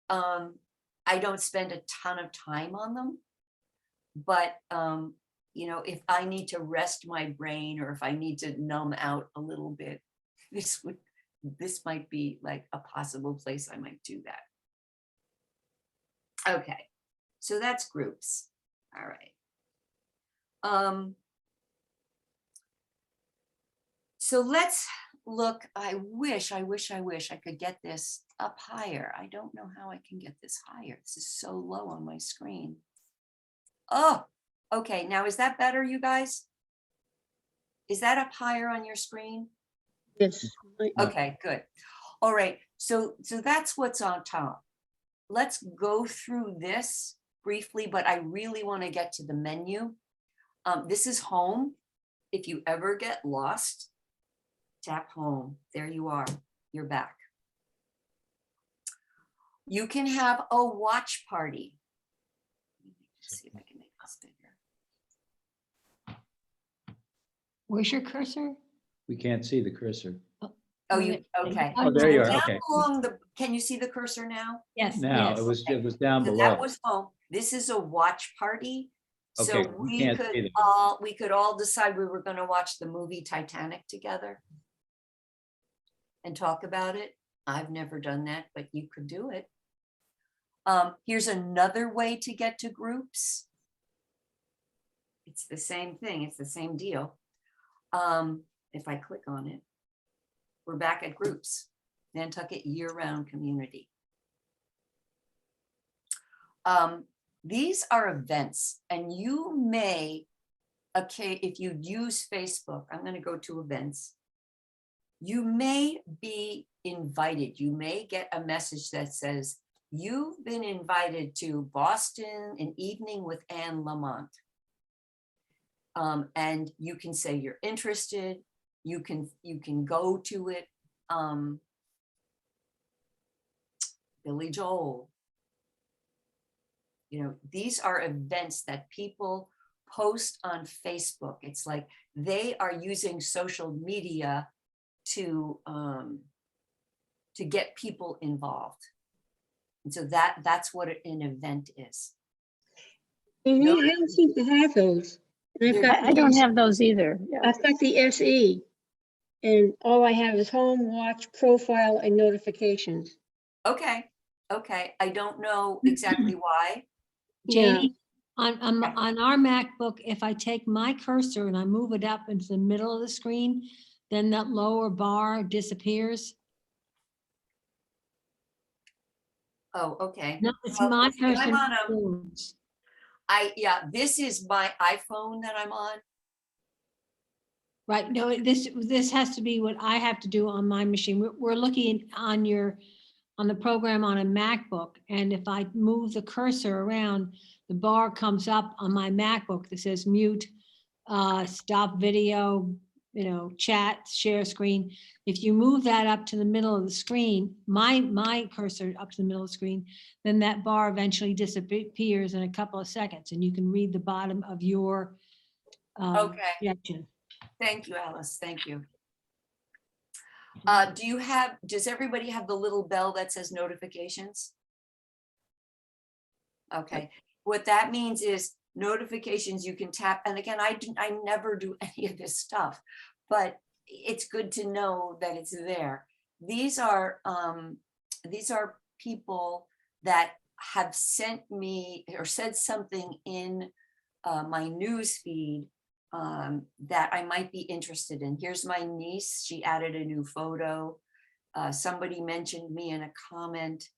I don't spend a ton of time on them, but if I need to rest my brain or if I need to numb out a little bit, this might be like a possible place I might do that. Okay, so that's groups. All right. So let's look. I wish I could get this up higher. I don't know how I can get this higher. This is so low on my screen. Oh, okay. Now, is that better, you guys? Is that up higher on your screen? Yes. Okay, good. All right. So that's what's on top. Let's go through this briefly, but I really want to get to the menu. This is home. If you ever get lost, tap home. There you are. You're back. You can have a watch party. Let's see if I can make this bigger. Where's your cursor? We can't see the cursor. Oh, you okay? Oh, there you are. Down Okay. along can you see the cursor now? Yes. Now, yes. it was down So below. that was home. This is a watch party. So Okay, we can't see them. we could all decide we were going to watch the movie Titanic together and talk about it. I've never done that, but you could do it. Here's another way to get to groups. It's the same thing. It's the same deal. If I click on it, we're back at groups, Nantucket year-round community. These are events, and you may, okay, if you use Facebook, I'm going to go to events. You may be invited. You may get a message that says, you've been invited to Boston, an evening with Anne Lamont. And you can say you're interested. You can go to it. Billy Joel. These are events that people post on Facebook. It's like they are using social media to get people involved. And so that's what an event is. I don't seem to have those. And I don't have those either. Yeah. I've got the SE. And all I have is home, watch, profile, and notifications. Okay. I don't know exactly why. Janie, on our MacBook, if I take my cursor and I move it up into the middle of the screen, then that lower bar disappears. Oh, okay. No, it's Well, my see, cursor. I'm on not yours. this is my iPhone that I'm on. Right, no, this has to be what I have to do on my machine. We're looking on the program on a MacBook, and if I move the cursor around, the bar comes up on my MacBook that says mute, stop video, chat, share screen. If you move that up to the middle of the screen, my cursor up to the middle of the screen, then that bar eventually disappears in a couple of seconds, and you can read the bottom of your Okay. projection. Thank you, Alice. Thank you. Does everybody have the little bell that says notifications? Okay. What that means is notifications you can tap. And again, I never do any of this stuff, but it's good to know that it's there. These are people that have sent me or said something in my news feed that I might be interested in. Here's my niece. She added a new photo. Somebody mentioned me in a comment.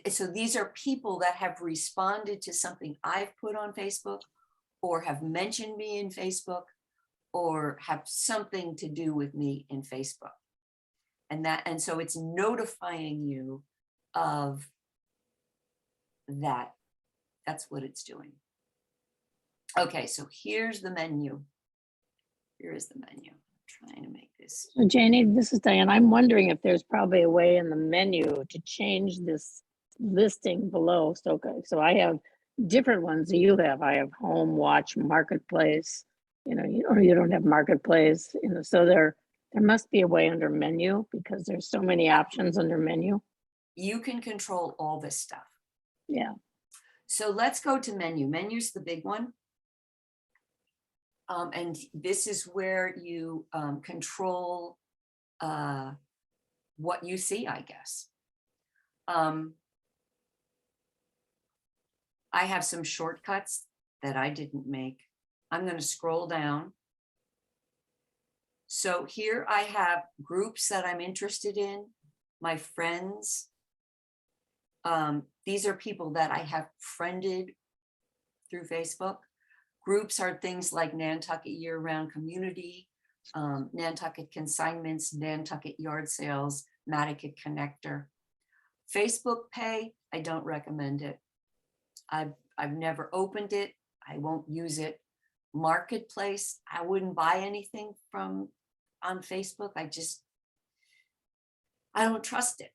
So these are people that have responded to something I've put on Facebook or have mentioned me in Facebook or have something to do with me in Facebook. And so it's notifying you of that. That's what it's doing. Okay, so here's the menu. Here is the menu. I'm trying to make this. So Janie, this is Diane. I'm wondering if there's probably a way in the menu to change this listing below. So, okay, so I have different ones that you have. I have home, watch, marketplace, or you don't have marketplace, so there must be a way under menu because there's so many options under menu. You can control all this stuff. Yeah. So let's go to menu. Menu's the big one. And this is where you control what you see, I guess. I have some shortcuts that I didn't make. I'm going to scroll down. So here I have groups that I'm interested in, my friends. These are people that I have friended through Facebook. Groups are things like Nantucket Year-Round Community, Nantucket Consignments, Nantucket Yard Sales, Matticat Connector. Facebook Pay, I don't recommend it. I've never opened it. I won't use it. Marketplace, I wouldn't buy anything on Facebook. I don't trust it.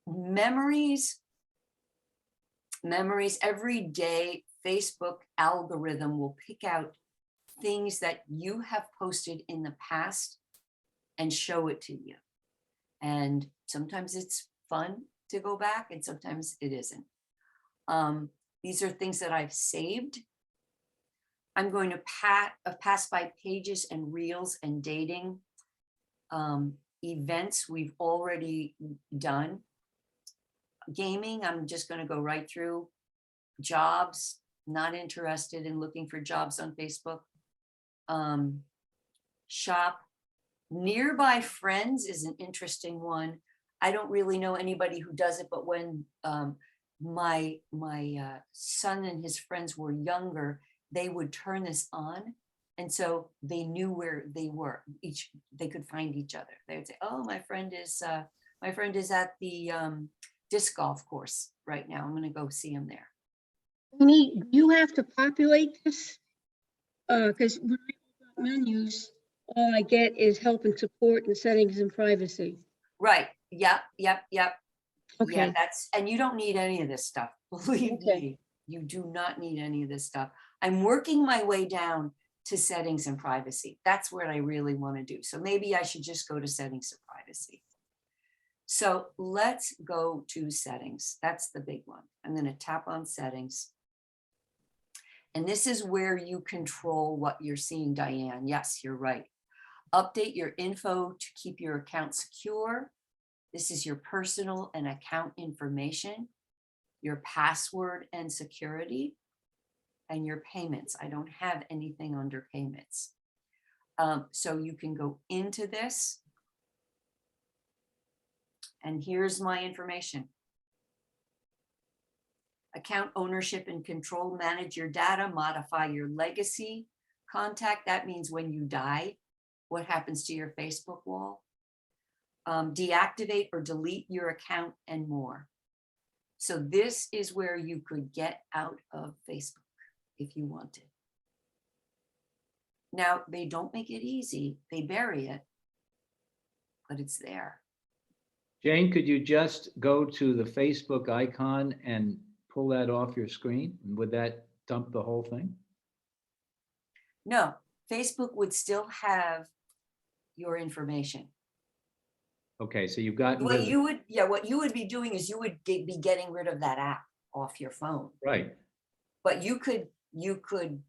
Memories, every day, Facebook algorithm will pick out things that you have posted in the past and show it to you. And sometimes it's fun to go back and sometimes it isn't. These are things that I've saved. I'm going to pass by pages and reels and dating. Events we've already done. Gaming, I'm just going to go right through. Jobs, not interested in looking for jobs on Facebook. Shop. Nearby friends is an interesting one. I don't really know anybody who does it, but when my son and his friends were younger, they would turn this on. And so they knew where they were. They could find each other. They would say, oh, my friend is at the disc golf course right now. I'm going to go see him there. You have to populate this? Because when I open up menus, all I get is help and support and settings and privacy. Right. Yep. Okay. Yeah, and you don't need any of this stuff. Believe me, you do not need any of this stuff. I'm working my way down to settings and privacy. That's what I really want to do. So maybe I should just go to settings and privacy. So let's go to settings. That's the big one. I'm going to tap on settings. And this is where you control what you're seeing, Diane. Yes, you're right. Update your info to keep your account secure. This is your personal and account information, your password and security, and your payments. I don't have anything under payments. So you can go into this. And here's my information. Account ownership and control, manage your data, modify your legacy contact. That means when you die, what happens to your Facebook wall. Deactivate or delete your account and more. So this is where you could get out of Facebook if you wanted. Now, they don't make it easy. They bury it, but it's there. Jane, could you just go to the Facebook icon and pull that off your screen? And would that dump the whole thing? No, Facebook would still have your information. Okay, so you've got what you would be doing is you would be getting rid of that app off your phone. Right. But you could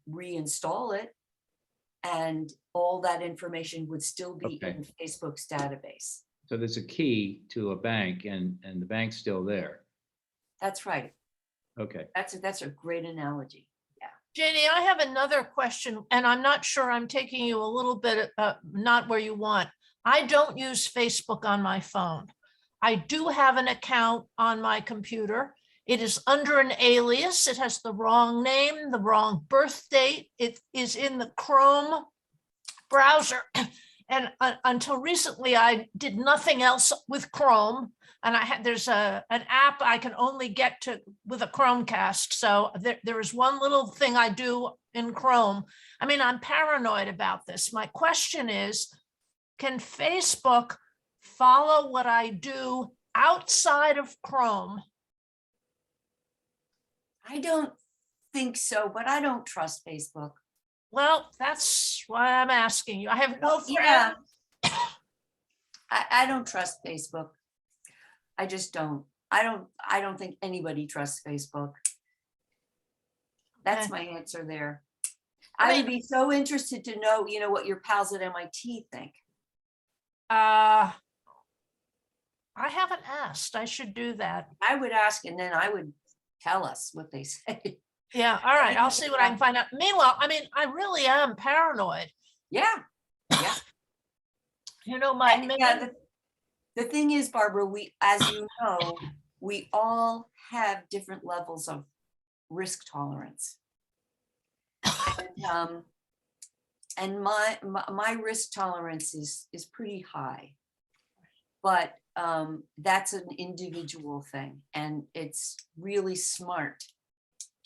reinstall it and all that information would still be in Facebook's database. So there's a key to a bank and the bank's still there. That's right. Okay. That's a great analogy. Yeah. Janie, I have another question, and I'm not sure I'm taking you a little bit not where you want. I don't use Facebook on my phone. I do have an account on my computer. It is under an alias. It has the wrong name, the wrong birth date. It is in the Chrome browser. And until recently, I did nothing else with Chrome. and there's an app I can only get to with a Chromecast. So there is one little thing I do in Chrome. I mean, I'm paranoid about this. My question is, can Facebook follow what I do outside of Chrome? I don't think so, but I don't trust Facebook. Well, that's why I'm asking you. I have no Yeah. friends. I don't trust Facebook. I just don't. I don't think anybody trusts Facebook. That's Okay. my answer there. I I mean- would be so interested to know, what your pals at MIT think. I haven't asked. I should do that. I would ask, and then I would tell us what they say. Yeah, all right. I'll see what I can find out. Meanwhile, I mean, I really am paranoid. Yeah. My And yeah, the thing is, Barbara, as you know, we all have different levels of risk tolerance. And my risk tolerance is pretty high, but that's an individual thing, and it's really smart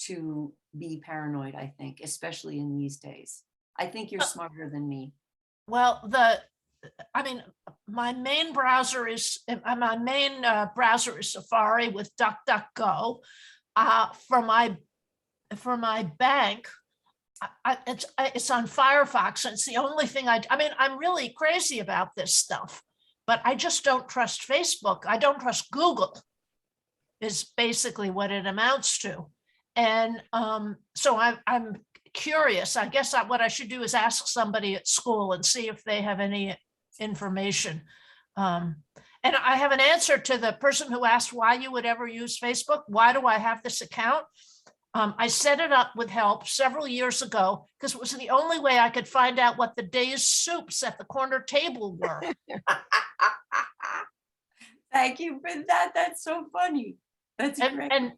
to be paranoid, I think, especially in these days. I think you're smarter than me. Well, my main browser is Safari with DuckDuckGo. For my bank, it's on Firefox. And it's the only thing I'm really crazy about this stuff, but I just don't trust Facebook. I don't trust Google, is basically what it amounts to. And so I'm curious. I guess what I should do is ask somebody at school and see if they have any information. And I have an answer to the person who asked why you would ever use Facebook. Why do I have this account? I set it up with help several years ago because it was the only way I could find out what the day's soups at the corner table were. Thank you for that. That's so funny. That's great. And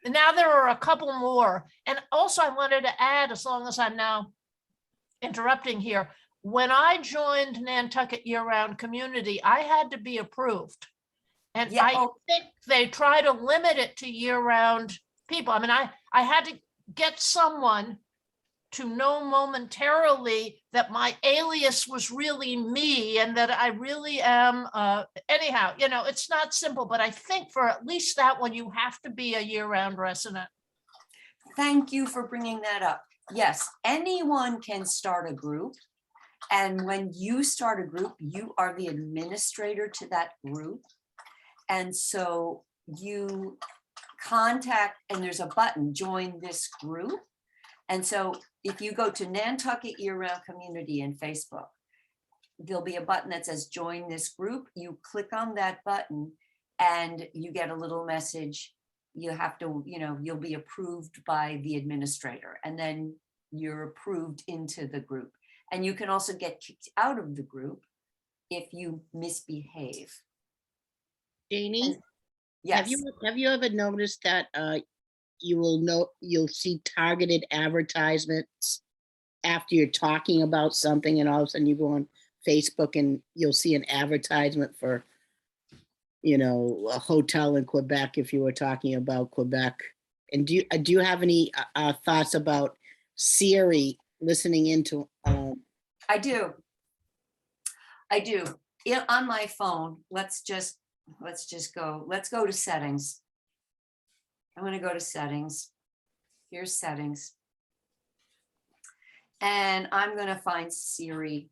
now there are a couple more. And also I wanted to add, as long as I'm now interrupting here, when I joined Nantucket Year-Round Community, I had to be approved. And Yeah, I think they try to limit it to year-round people. I mean, I had to get someone to know momentarily that my alias was really me and that I really am, anyhow, it's not simple, but I think for at least that one, you have to be a year-round resident. Thank you for bringing that up. Yes, anyone can start a group. And when you start a group, you are the administrator to that group. And so you contact, and there's a button, join this group. And so if you go to Nantucket Year-Round Community in Facebook, there'll be a button that says join this group. You click on that button and you get a little message. You have to, you'll be approved by the administrator, and then you're approved into the group. And you can also get kicked out of the group if you misbehave. Janie, Yes. have you ever noticed that you'll see targeted advertisements after you're talking about something, and all of a sudden you go on Facebook and you'll see an advertisement for, a hotel in Quebec, if you were talking about Quebec. And do you have any thoughts about Siri listening into? I do. On my phone, let's go to settings. I'm going to go to settings. Here's settings. And I'm going to find Siri.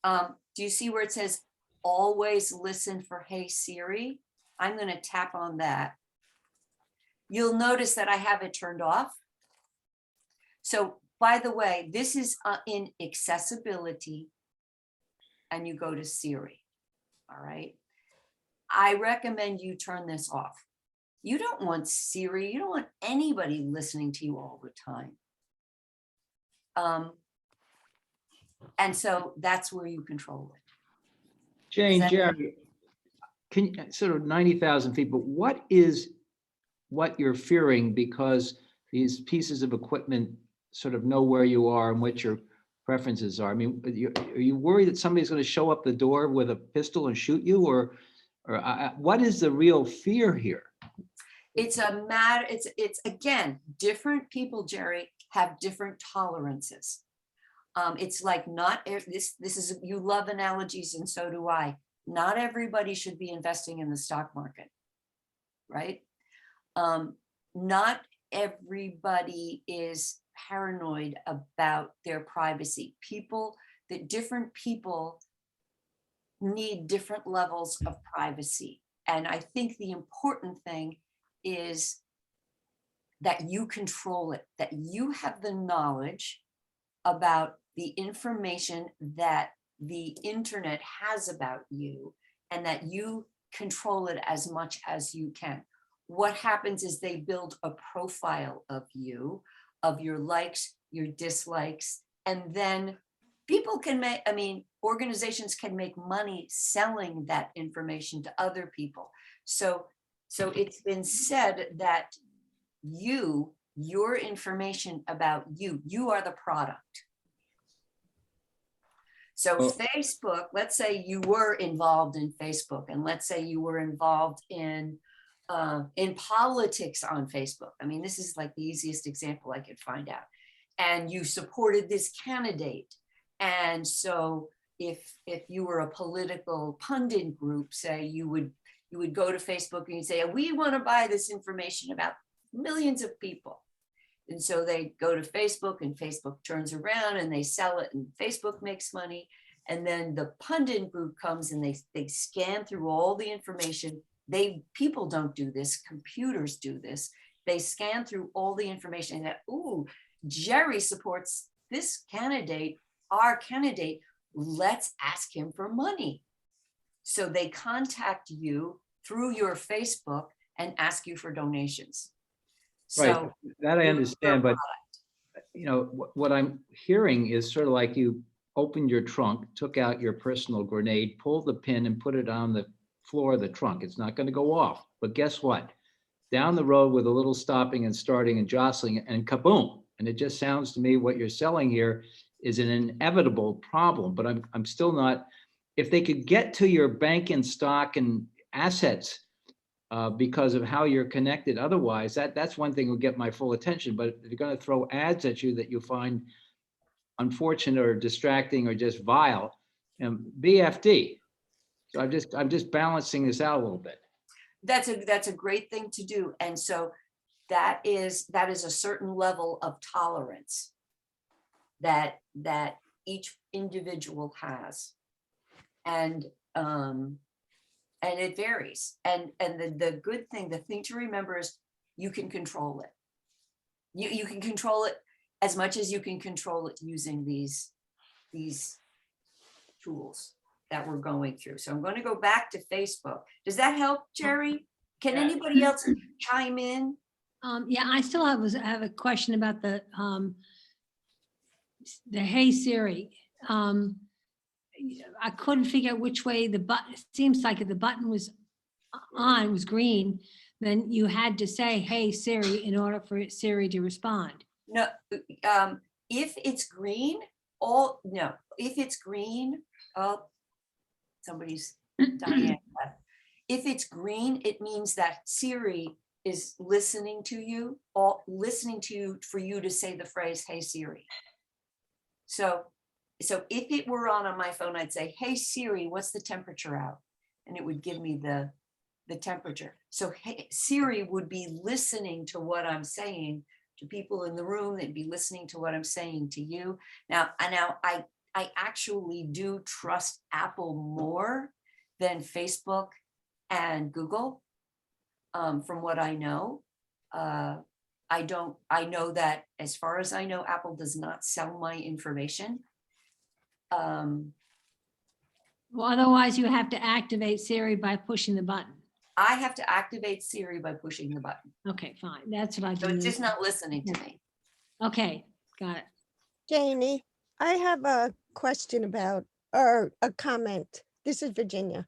Do you see where it says always listen for Hey Siri? I'm going to tap on that. You'll notice that I have it turned off. So, by the way, this is in accessibility, and you go to Siri. All right. I recommend you turn this off. You don't want Siri, you don't want anybody listening to you all the time. And so that's where you control it. Jane, that- Jerry, can you sort of 90,000 feet, but what you're fearing because these pieces of equipment sort of know where you are and what you're preferences are. I mean, are you worried that somebody's going to show up the door with a pistol and shoot you, or what is the real fear here? It's a matter, it's again, different people, Jerry, have different tolerances. It's like this is, you love analogies and so do I. Not everybody should be investing in the stock market, right? Not everybody is paranoid about their privacy. Different people need different levels of privacy. And I think the important thing is that you control it, that you have the knowledge about the information that the internet has about you, and that you control it as much as you can. What happens is they build a profile of you, of your likes, your dislikes, and then people can make, organizations can make money selling that information to other people. So it's been said that your information about you are the product. So Facebook, let's say you were involved in Facebook, and let's say you were involved in politics on Facebook. I mean, this is like the easiest example I could find out. And you supported this candidate. And so if you were a political pundit group, say you would go to Facebook and you'd say, we want to buy this information about millions of people. And so they go to Facebook, and Facebook turns around and they sell it, and Facebook makes money. And then the pundit group comes and they scan through all the information. People don't do this, computers do this. They scan through all the information that, ooh, Jerry supports this candidate, our candidate, let's ask him for money. So they contact you through your Facebook and ask you for donations. Right, So that I understand, but what I'm hearing is sort of like you opened your trunk, took out your personal grenade, pulled the pin and put it on the floor of the trunk. It's not going to go off, but guess what? Down the road with a little stopping and starting and jostling and kaboom. And it just sounds to me what you're selling here is an inevitable problem, but I'm still not, if they could get to your bank and stock and assets because of how you're connected, otherwise, that's one thing will get my full attention, but if they're going to throw ads at you that you find unfortunate or distracting or just vile, BFD. So I'm just balancing this out a little bit. That's a great thing to do. And so that is a certain level of tolerance that each individual has. And it varies. And the good thing, the thing to remember is you can control it. You can control it as much as you can control it using these tools that we're going through. So I'm going to go back to Facebook. Does that help, Jerry? Can anybody else chime in? Yeah, I still have a question about the Hey Siri. I couldn't figure out which way the button, it seems like if the button was on, was green, then you had to say, hey Siri, in order for Siri to respond. No, if it's green, if it's green, oh, somebody's Diane. If it's green, it means that Siri is listening to you, for you to say the phrase, hey Siri. So if it were on my phone, I'd say, hey Siri, what's the temperature out? And it would give me the temperature. So hey, Siri would be listening to what I'm saying to people in the room. They'd be listening to what I'm saying to you. Now I actually do trust Apple more than Facebook and Google. From what I know, I know that as far as I know, Apple does not sell my information. Well, otherwise you have to activate Siri by pushing the button. I have to activate Siri by pushing the button. Okay, fine. That's what I do. So it's just not listening to me. Okay, got it. Janie, I have a question about, or a comment. This is Virginia.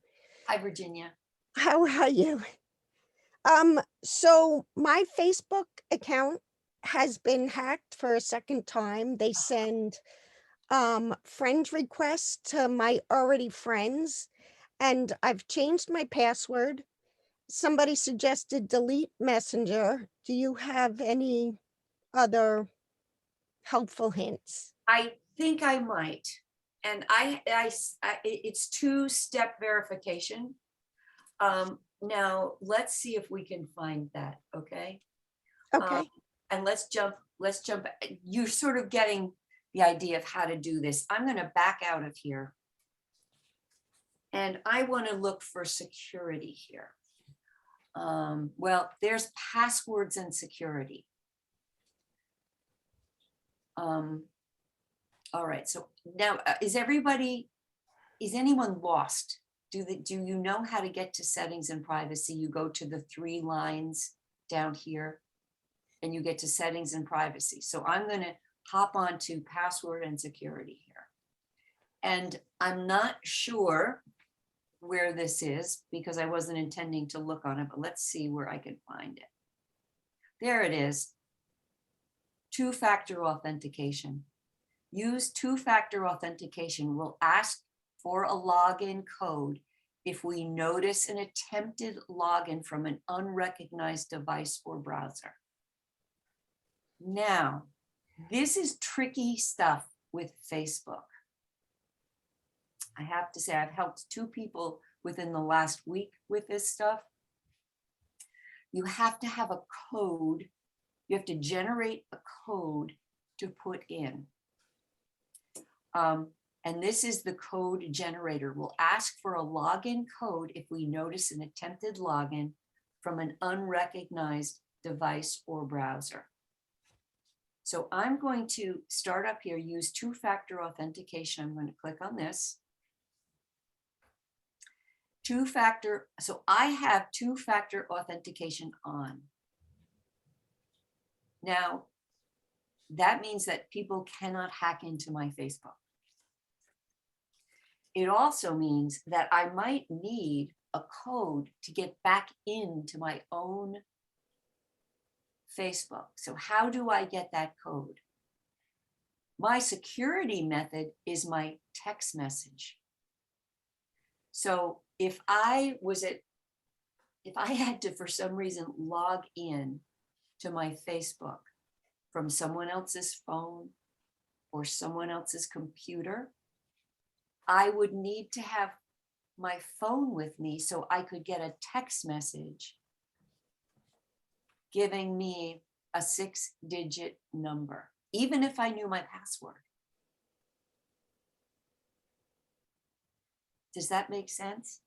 Hi, Virginia. How are you? So my Facebook account has been hacked for a second time. They send friend requests to my already friends, and I've changed my password. Somebody suggested delete Messenger. Do you have any other helpful hints? I think I might. And it's two-step verification. Now let's see if we can find that, okay? Okay, And let's jump, you're sort of getting the idea of how to do this. I'm gonna back out of here. And I wanna look for security here. Well, there's passwords and security. All right, so now is anyone lost? Do you know how to get to settings and privacy? You go to the 3 lines down here and you get to settings and privacy. So I'm gonna hop on to password and security here. And I'm not sure where this is because I wasn't intending to look on it, but let's see where I can find it. There it is. 2-factor authentication. Use 2-factor authentication. We'll ask for a login code if we notice an attempted login from an unrecognized device or browser. Now, this is tricky stuff with Facebook. I have to say, I've helped 2 people within the last week with this stuff. You have to have a code. You have to generate a code to put in. And this is the code generator. We'll ask for a login code if we notice an attempted login from an unrecognized device or browser. So I'm going to start up here, use 2-factor authentication. I'm going to click on this. 2-factor, so I have 2-factor authentication on. Now, that means that people cannot hack into my Facebook. It also means that I might need a code to get back into my own Facebook. So how do I get that code? My security method is my text message. So if I had to, for some reason, log in to my Facebook from someone else's phone or someone else's computer, I would need to have my phone with me so I could get a text message giving me a 6-digit number, even if I knew my password. Does that make sense?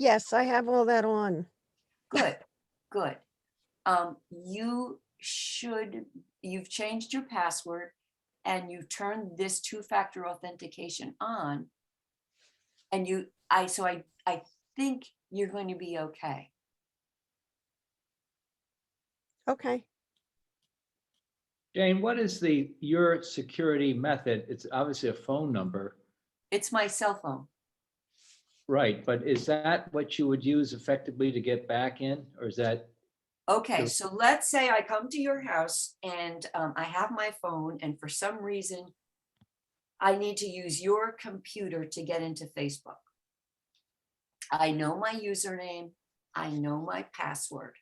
yes, I have all that on. Good, good. You've changed your password and you turned this 2-factor authentication on, and I think you're going to be okay. Okay, Jane, what is your security method? It's obviously a phone number. It's my cell phone. Right, but is that what you would use effectively to get back in, or is that? Okay, so let's say I come to your house and I have my phone, and for some reason, I need to use your computer to get into Facebook. I know my username, I know my password.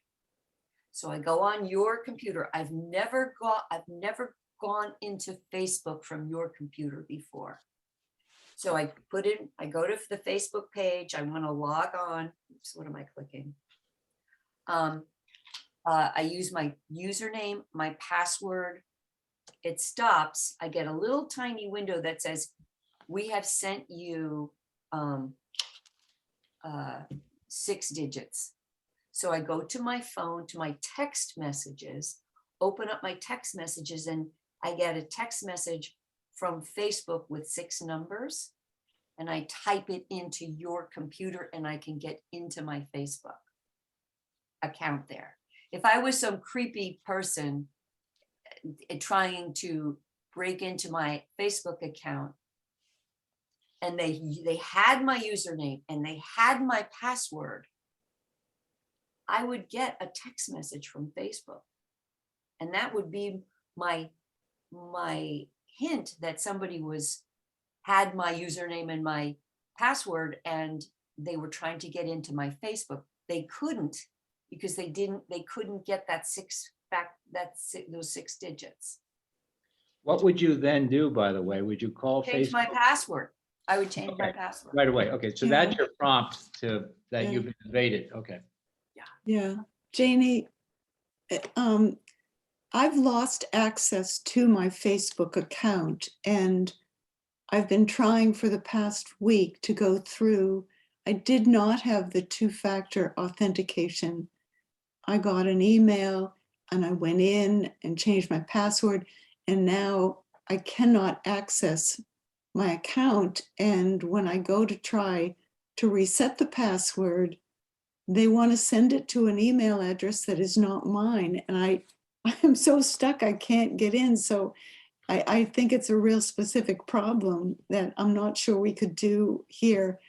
So I go on your computer. I've never gone into Facebook from your computer before. So I go to the Facebook page. I want to log on. Oops, what am I clicking? I use my username, my password. It stops. I get a little tiny window that says, we have sent you 6 digits. So I go to my phone, to my text messages, open up my text messages, and I get a text message from Facebook with 6 numbers, and I type it into your computer and I can get into my Facebook account there. If I was some creepy person trying to break into my Facebook account and they had my username and they had my password, I would get a text message from Facebook. And that would be my hint that somebody had my username and my password, and they were trying to get into my Facebook. They couldn't because they couldn't get those 6 digits. What would you then do, by the way? Would you call Change my Facebook password. I would change my Okay. password. right away? Okay, so Yeah. that's your prompt that Yeah. you've been invaded. Okay. Yeah, Janie, I've lost access to my Facebook account, and I've been trying for the past week to go through. I did not have the 2-factor authentication. I got an email and I went in and changed my password, and now I cannot access my account. And when I go to try to reset the password, they want to send it to an email address that is not mine. And I am so stuck, I can't get in. So I think it's a real specific problem that I'm not sure we could do here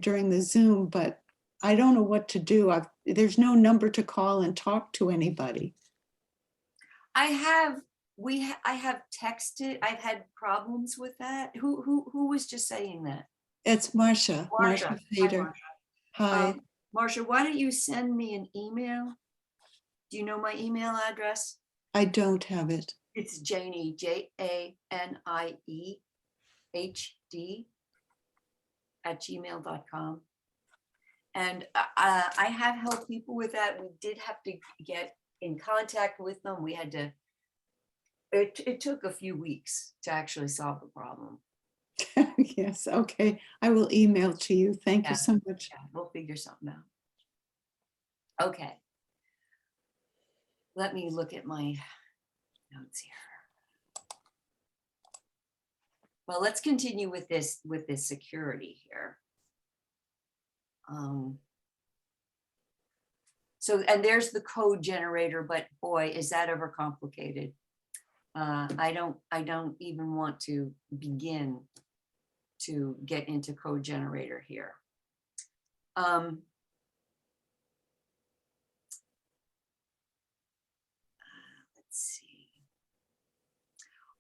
during the Zoom, but I don't know what to do. There's no number to call and talk to anybody. I have texted. I've had problems with that. Who was just saying that? It's Marcia Hi, Fader. Marsha. Hi. Marsha, why don't you send me an email? Do you know my email address? I don't have it. It's Janie, JANIEHD @gmail.com. And I have helped people with that. We did have to get in contact with them. We had to, it took a few weeks to actually solve the problem. Yes, okay. I will email to you. Thank Yeah. you so much. Yeah, we'll figure something out. Okay. Let me look at my notes here. Well, let's continue with this security here. So, and there's the code generator, but boy, is that ever complicated. I don't even want to begin to get into code generator here. Let's see.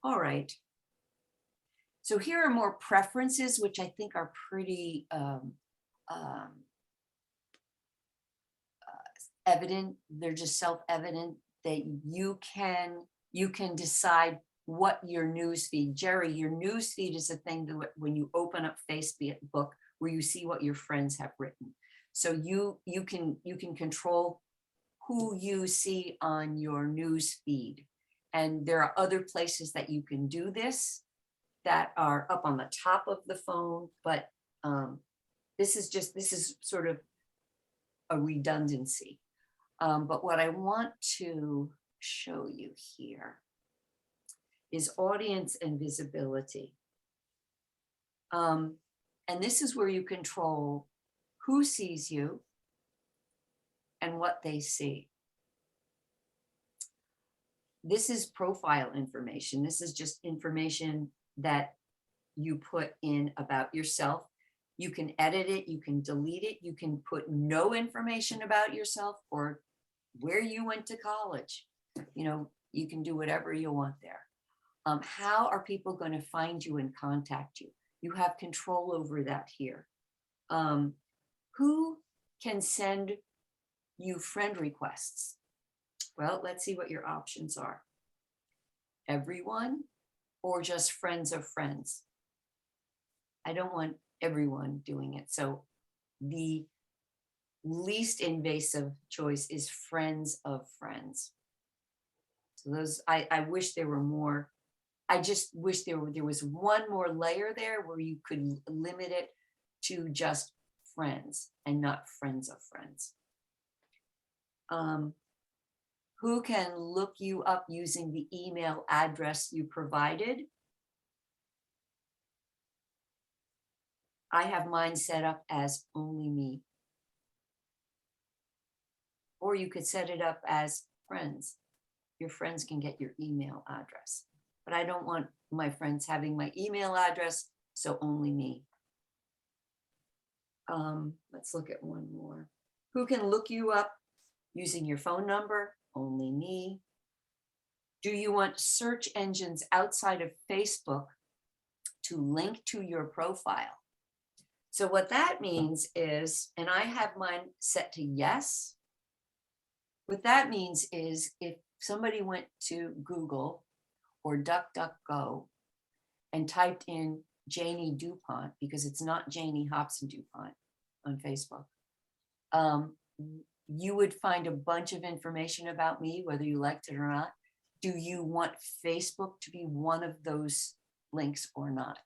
All right. So here are more preferences, which I think are pretty evident. They're just self-evident that you can decide what your newsfeed. Jerry, your newsfeed is a thing that when you open up Facebook, where you see what your friends have written. So you can control who you see on your newsfeed. And there are other places that you can do this that are up on the top of the phone, but this is sort of a redundancy. But what I want to show you here is audience and visibility. And this is where you control who sees you and what they see. This is profile information. This is just information that you put in about yourself. You can edit it, you can delete it, you can put no information about yourself or where you went to college. You know, you can do whatever you want there. How are people going to find you and contact you? You have control over that here. Who can send you friend requests? Well, let's see what your options are. Everyone or just friends of friends? I don't want everyone doing it. So the least invasive choice is friends of friends. So those, I wish there were more. I just wish there was one more layer there where you could limit it to just friends and not friends of friends. Who can look you up using the email address you provided? I have mine set up as only me. Or you could set it up as friends. Your friends can get your email address. But I don't want my friends having my email address, so only me. Let's look at one more. Who can look you up using your phone number? Only me. Do you want search engines outside of Facebook to link to your profile? So what that means is, and I have mine set to yes. What that means is if somebody went to Google or DuckDuckGo and typed in Janie DuPont, because it's not Janie Hobson DuPont on Facebook, you would find a bunch of information about me, whether you liked it or not. Do you want Facebook to be one of those links or not?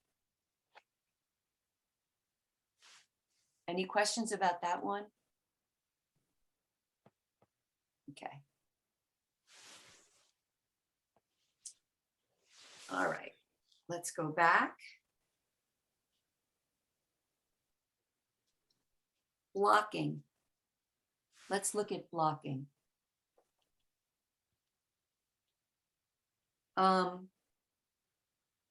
Any questions about that one? Okay. All right, let's go back. Blocking. Let's look at blocking.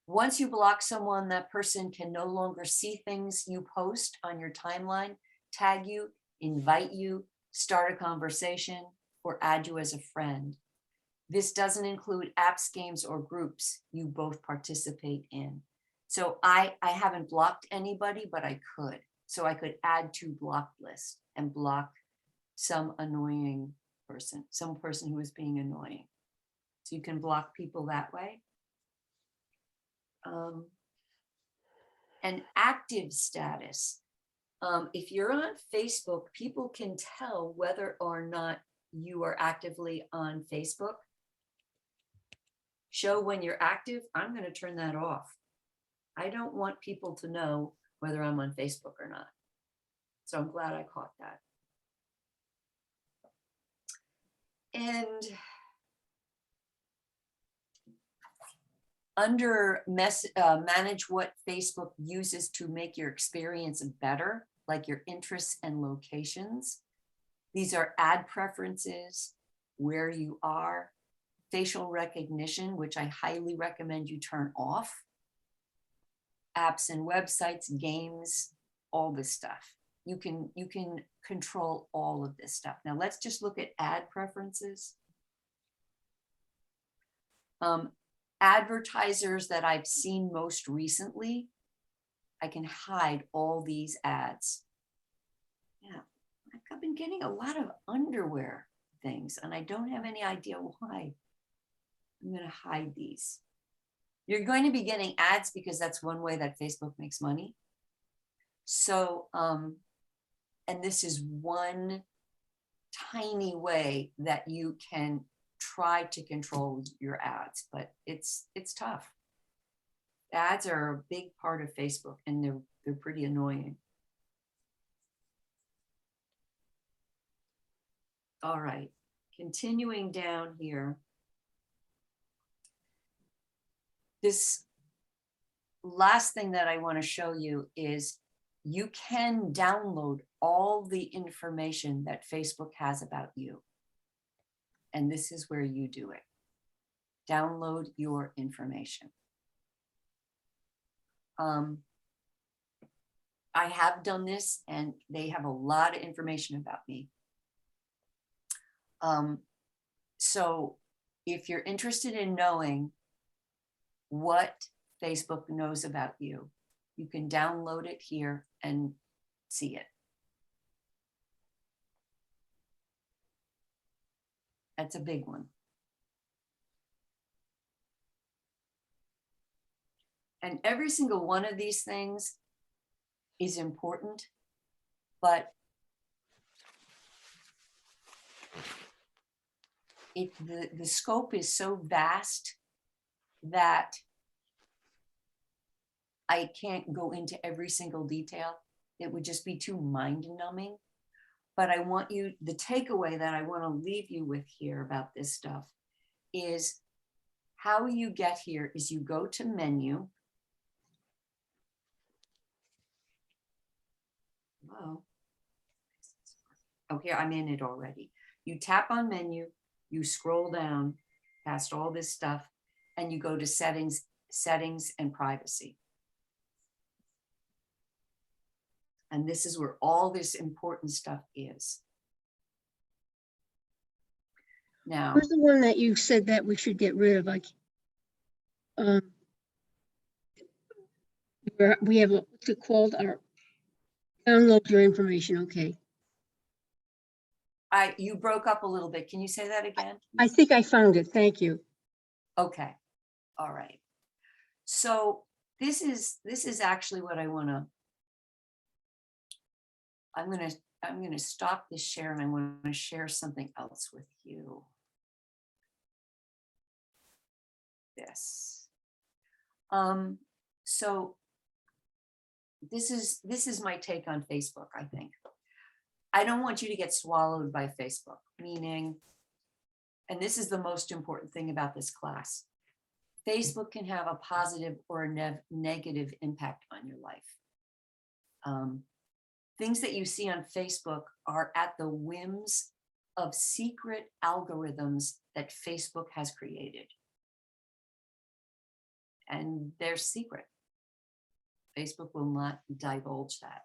Once you block someone, that person can no longer see things you post on your timeline, tag you, invite you, start a conversation, or add you as a friend. This doesn't include apps, games, or groups you both participate in. So I haven't blocked anybody, but I could. So I could add to block list and block some annoying person, some person who is being annoying. So you can block people that way. And active status. If you're on Facebook, people can tell whether or not you are actively on Facebook. Show when you're active. I'm going to turn that off. I don't want people to know whether I'm on Facebook or not. So I'm glad I caught that. And under manage what Facebook uses to make your experience better, like your interests and locations. These are ad preferences, where you are, facial recognition, which I highly recommend you turn off, apps and websites, games, all this stuff. You can control all of this stuff. Now let's just look at ad preferences. Advertisers that I've seen most recently, I can hide all these ads. Yeah, I've been getting a lot of underwear things and I don't have any idea why. I'm going to hide these. You're going to be getting ads because that's one way that Facebook makes money. So, and this is one tiny way that you can try to control your ads, but it's tough. Ads are a big part of Facebook and they're pretty annoying. All right, continuing down here. This last thing that I want to show you is you can download all the information that Facebook has about you. And this is where you do it. Download your information. I have done this and they have a lot of information about me. So if you're interested in knowing what Facebook knows about you, you can download it here and see it. That's a big one. And every single one of these things is important, but the scope is so vast that I can't go into every single detail. It would just be too mind-numbing. But I want you, the takeaway that I want to leave you with here about this stuff is how you get here is you go to menu. Whoa. Oh, here, I'm in it already. You tap on menu, you scroll down past all this stuff, and you go to settings and privacy. And this is where all this important stuff is. now. Where's the one that you said that we should get rid of? Like, where we have, what's it called? Our download your information. Okay. You broke up a little bit. Can you say that again? I think I found it. Thank you. Okay. All right. So this is actually what I want to, I'm going to stop this share and I want to share something else with you. This. So this is my take on Facebook, I think. I don't want you to get swallowed by Facebook, meaning, and this is the most important thing about this class, Facebook can have a positive or a negative impact on your life. Things that you see on Facebook are at the whims of secret algorithms that Facebook has created. And they're secret. Facebook will not divulge that.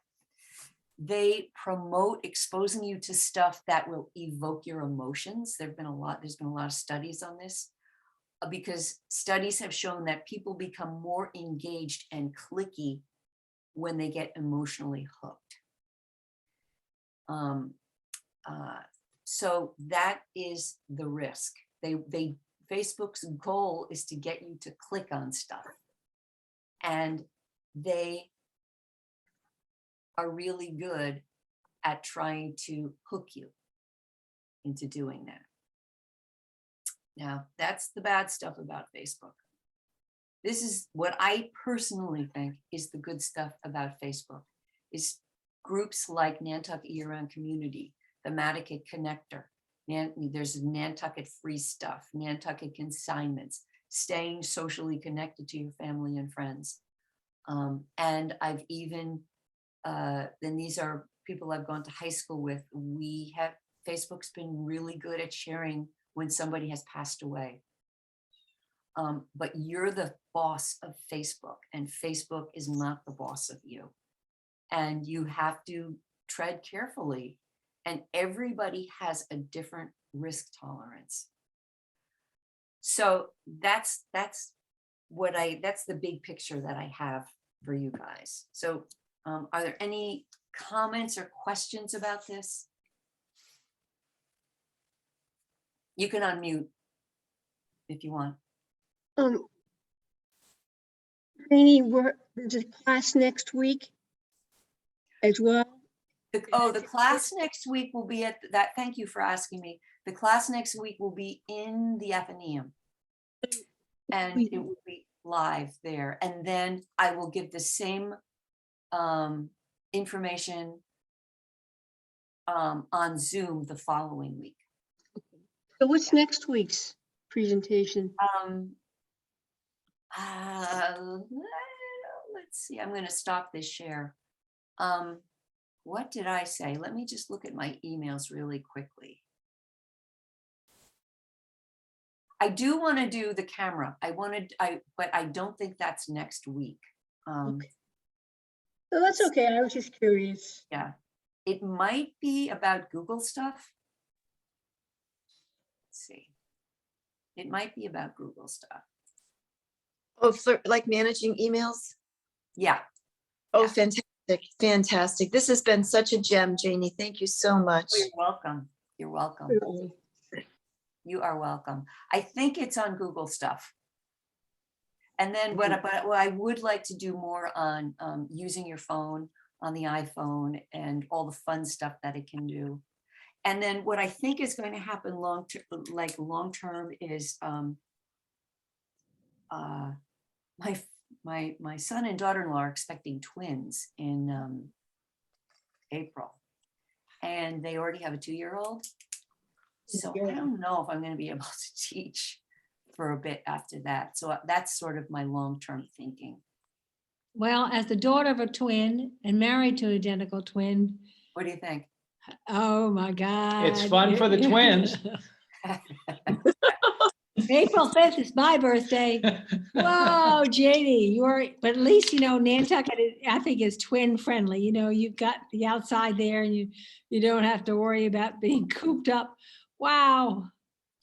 They promote exposing you to stuff that will evoke your emotions. There's been a lot of studies on this, because studies have shown that people become more engaged and clicky when they get emotionally hooked. So that is the risk. Facebook's goal is to get you to click on stuff, and they are really good at trying to hook you into doing that. Now, that's the bad stuff about Facebook. This is what I personally think is the good stuff about Facebook, is groups like Nantucket Year-Round Community, the Mattucket Connector, there's Nantucket Free Stuff, Nantucket Consignments, staying socially connected to your family and friends. And I've even, then these are people I've gone to high school with. Facebook's been really good at sharing when somebody has passed away. But you're the boss of Facebook, and Facebook is not the boss of you. And you have to tread carefully. And everybody has a different risk tolerance. So that's the big picture that I have for you guys. So are there any comments or questions about this? You can unmute if you want. Janie, there's a class next week as well. The class next week will be at that. Thank you for asking me. The class next week will be in the Athenaeum, and it will be live there. And then I will give the same information on Zoom the following week. So what's next week's presentation? Let's see. I'm going to stop this share. What did I say? Let me just look at my emails really quickly. I do want to do the camera. But I don't think that's next week. Okay. So that's okay. I was just curious. Yeah, it might be about Google stuff. Let's see. It might be about Google stuff. Oh, for like managing emails? Yeah. Oh, Yeah. fantastic. Fantastic. This has been such a gem, Janie. Thank you so much. You're welcome. You're welcome. You are welcome. I think it's on Google stuff. And then what I would like to do more on using your phone on the iPhone and all the fun stuff that it can do. And then what I think is going to happen long term is my son and daughter-in-law are expecting twins in April, and they already have a 2-year-old. So I don't know if I'm going to be able to teach for a bit after that. So that's sort of my long-term thinking. Well, as the daughter of a twin and married to an identical twin. What do you think? Oh my God. It's fun for the twins. April 5th is my birthday. Whoa, Janie, but at least, Nantucket, I think, is twin friendly. You've got the outside there, and you don't have to worry about being cooped up. Wow.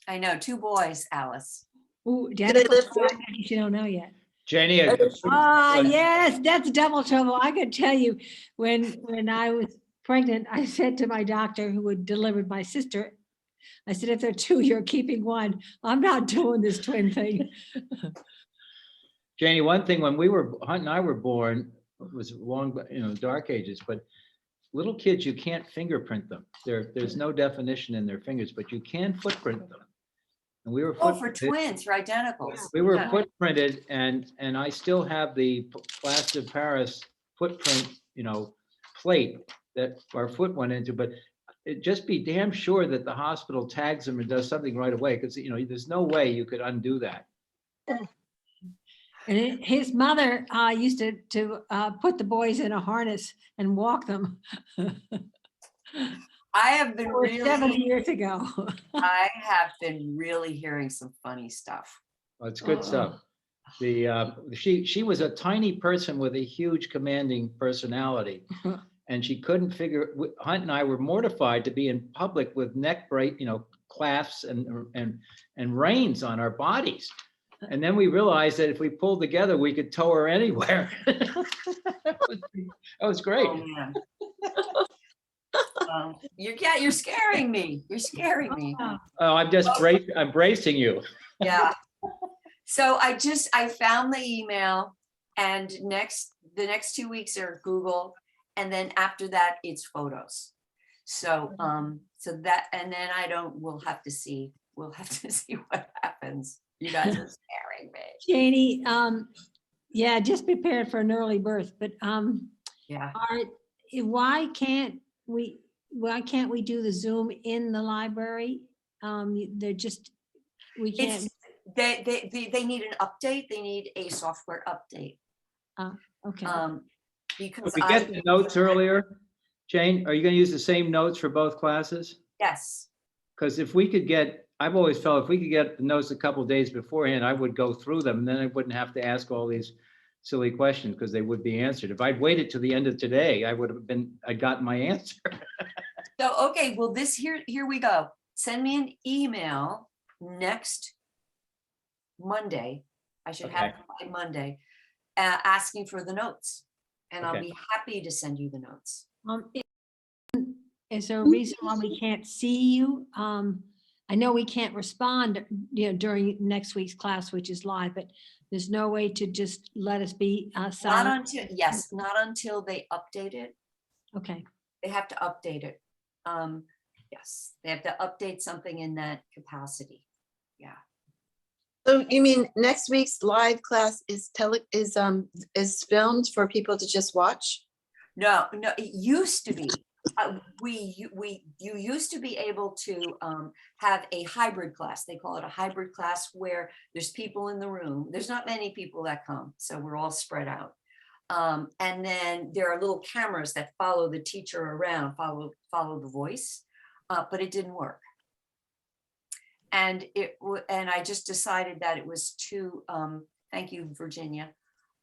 I know, 2 boys, Alice. Ooh, they identical live twins, you don't know yet. Janie, Ah, yes, that's double trouble. I could tell you, when I was pregnant, I said to my doctor who had delivered my sister, I said, if they're 2, you're keeping 1. I'm not doing this twin thing. Janie, one thing, when Hunt and I were born, it was long, dark ages, but little kids, you can't fingerprint them. There's no definition in their fingers, but you can footprint them. And we were Oh, for footprinted. twins, for identicals. We were Yeah. footprinted, and I still have the plaster Paris footprint, plate that our foot went into, but just be damn sure that the hospital tags them and does something right away, because, there's no way you could undo that. And his mother used to put the boys in a harness and walk them. I have been Or 70 really, years ago. I have been really hearing some funny stuff. Well, it's good stuff. She was a tiny person with a huge commanding personality, and she couldn't figure. Hunt and I were mortified to be in public with neck brace, clasps and reins on our bodies. And then we realized that if we pulled together, we could tow her anywhere. That was great. Oh, man. You're scaring me. You're scaring me. Oh, I'm bracing you. Yeah. So I found the email, and the next 2 weeks are Google, and then after that it's photos. So that, and then we'll have to see what happens. You guys are scaring me. Janie, yeah, just prepared for an early birth, but Yeah. why can't we do the Zoom in the library? We can't. They need an update. They need a software update. Okay. Because Did we get the notes earlier? Jane, are you going to use the same notes for both classes? Yes. Because I've always felt if we could get the notes a couple of days beforehand, I would go through them, and then I wouldn't have to ask all these silly questions because they would be answered. If I'd waited till the end of today, I'd gotten my answer. So, okay, well, here we go. Send me an email next Monday. I should have it by Monday, asking for the notes, and I'll be happy to send you the notes. Is there a reason why we can't see you? I know we can't respond, during next week's class, which is live, but there's no way to just let us be silent. Not until they update it. Okay. They have to update it. Yes, they have to update something in that capacity. Yeah. So you mean next week's live class is filmed for people to just watch? No, it used to be. You used to be able to have a hybrid class. They call it a hybrid class, where there's people in the room. There's not many people that come, so we're all spread out. And then there are little cameras that follow the teacher around, follow the voice, but it didn't work. And I just decided that it was too. Thank you, Virginia.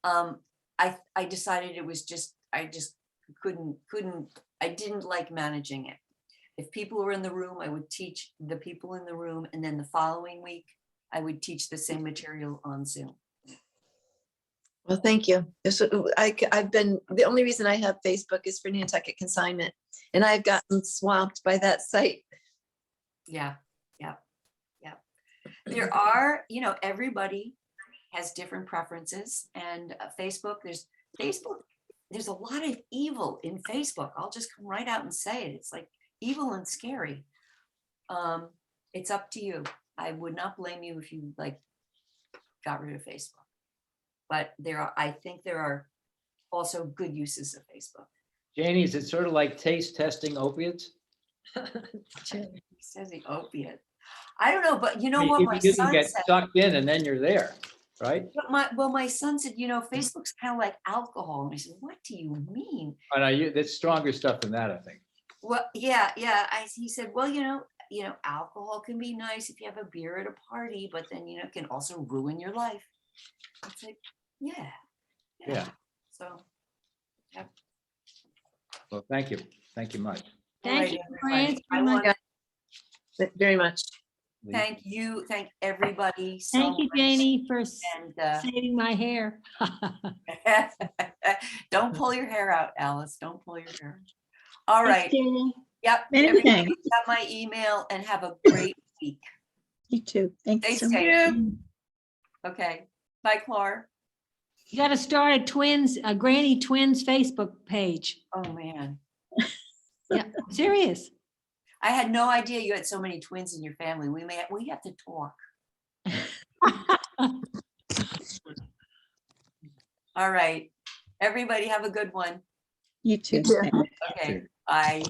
I decided it was just. I just couldn't. I didn't like managing it. If people were in the room, I would teach the people in the room, and then the following week, I would teach the same material on Zoom. Well, thank you. The only reason I have Facebook is for Nantucket consignment, and I've gotten swamped by that site. Yeah. There are, everybody has different preferences, and Facebook, there's a lot of evil in Facebook. I'll just come right out and say it. It's like evil and scary. It's up to you. I would not blame you if you got rid of Facebook. But I think there are also good uses of Facebook. Janie, is it sort of like taste testing opiates? He says the opiate. I don't know, but you know what my You son get said. sucked in and then you're there, right? But my son said, Facebook's kind of like alcohol. And I said, what do you mean? There's stronger stuff than that, I think. Well, yeah. He said, well, alcohol can be nice if you have a beer at a party, but then, it can also ruin your life. It's like, yeah. So, yeah. Well, thank you. Thank you much. Thank you for answering Very much. Thank you. Thank everybody so Thank you, much. Janie, for And saving my hair. don't pull your hair out, Alice. Don't pull your hair. All Thanks, right. Janie. Yep. Many Everybody thanks. got my email and have a great week. You too. Thank you Stay so much. safe. Okay. Bye, Clara. You got to start a Granny Twins Facebook page. Oh, man. Yeah, I'm serious. I had no idea you had so many twins in your family. We have to talk. All right. Everybody have a good one. You too. too. Thanks. Okay. Bye.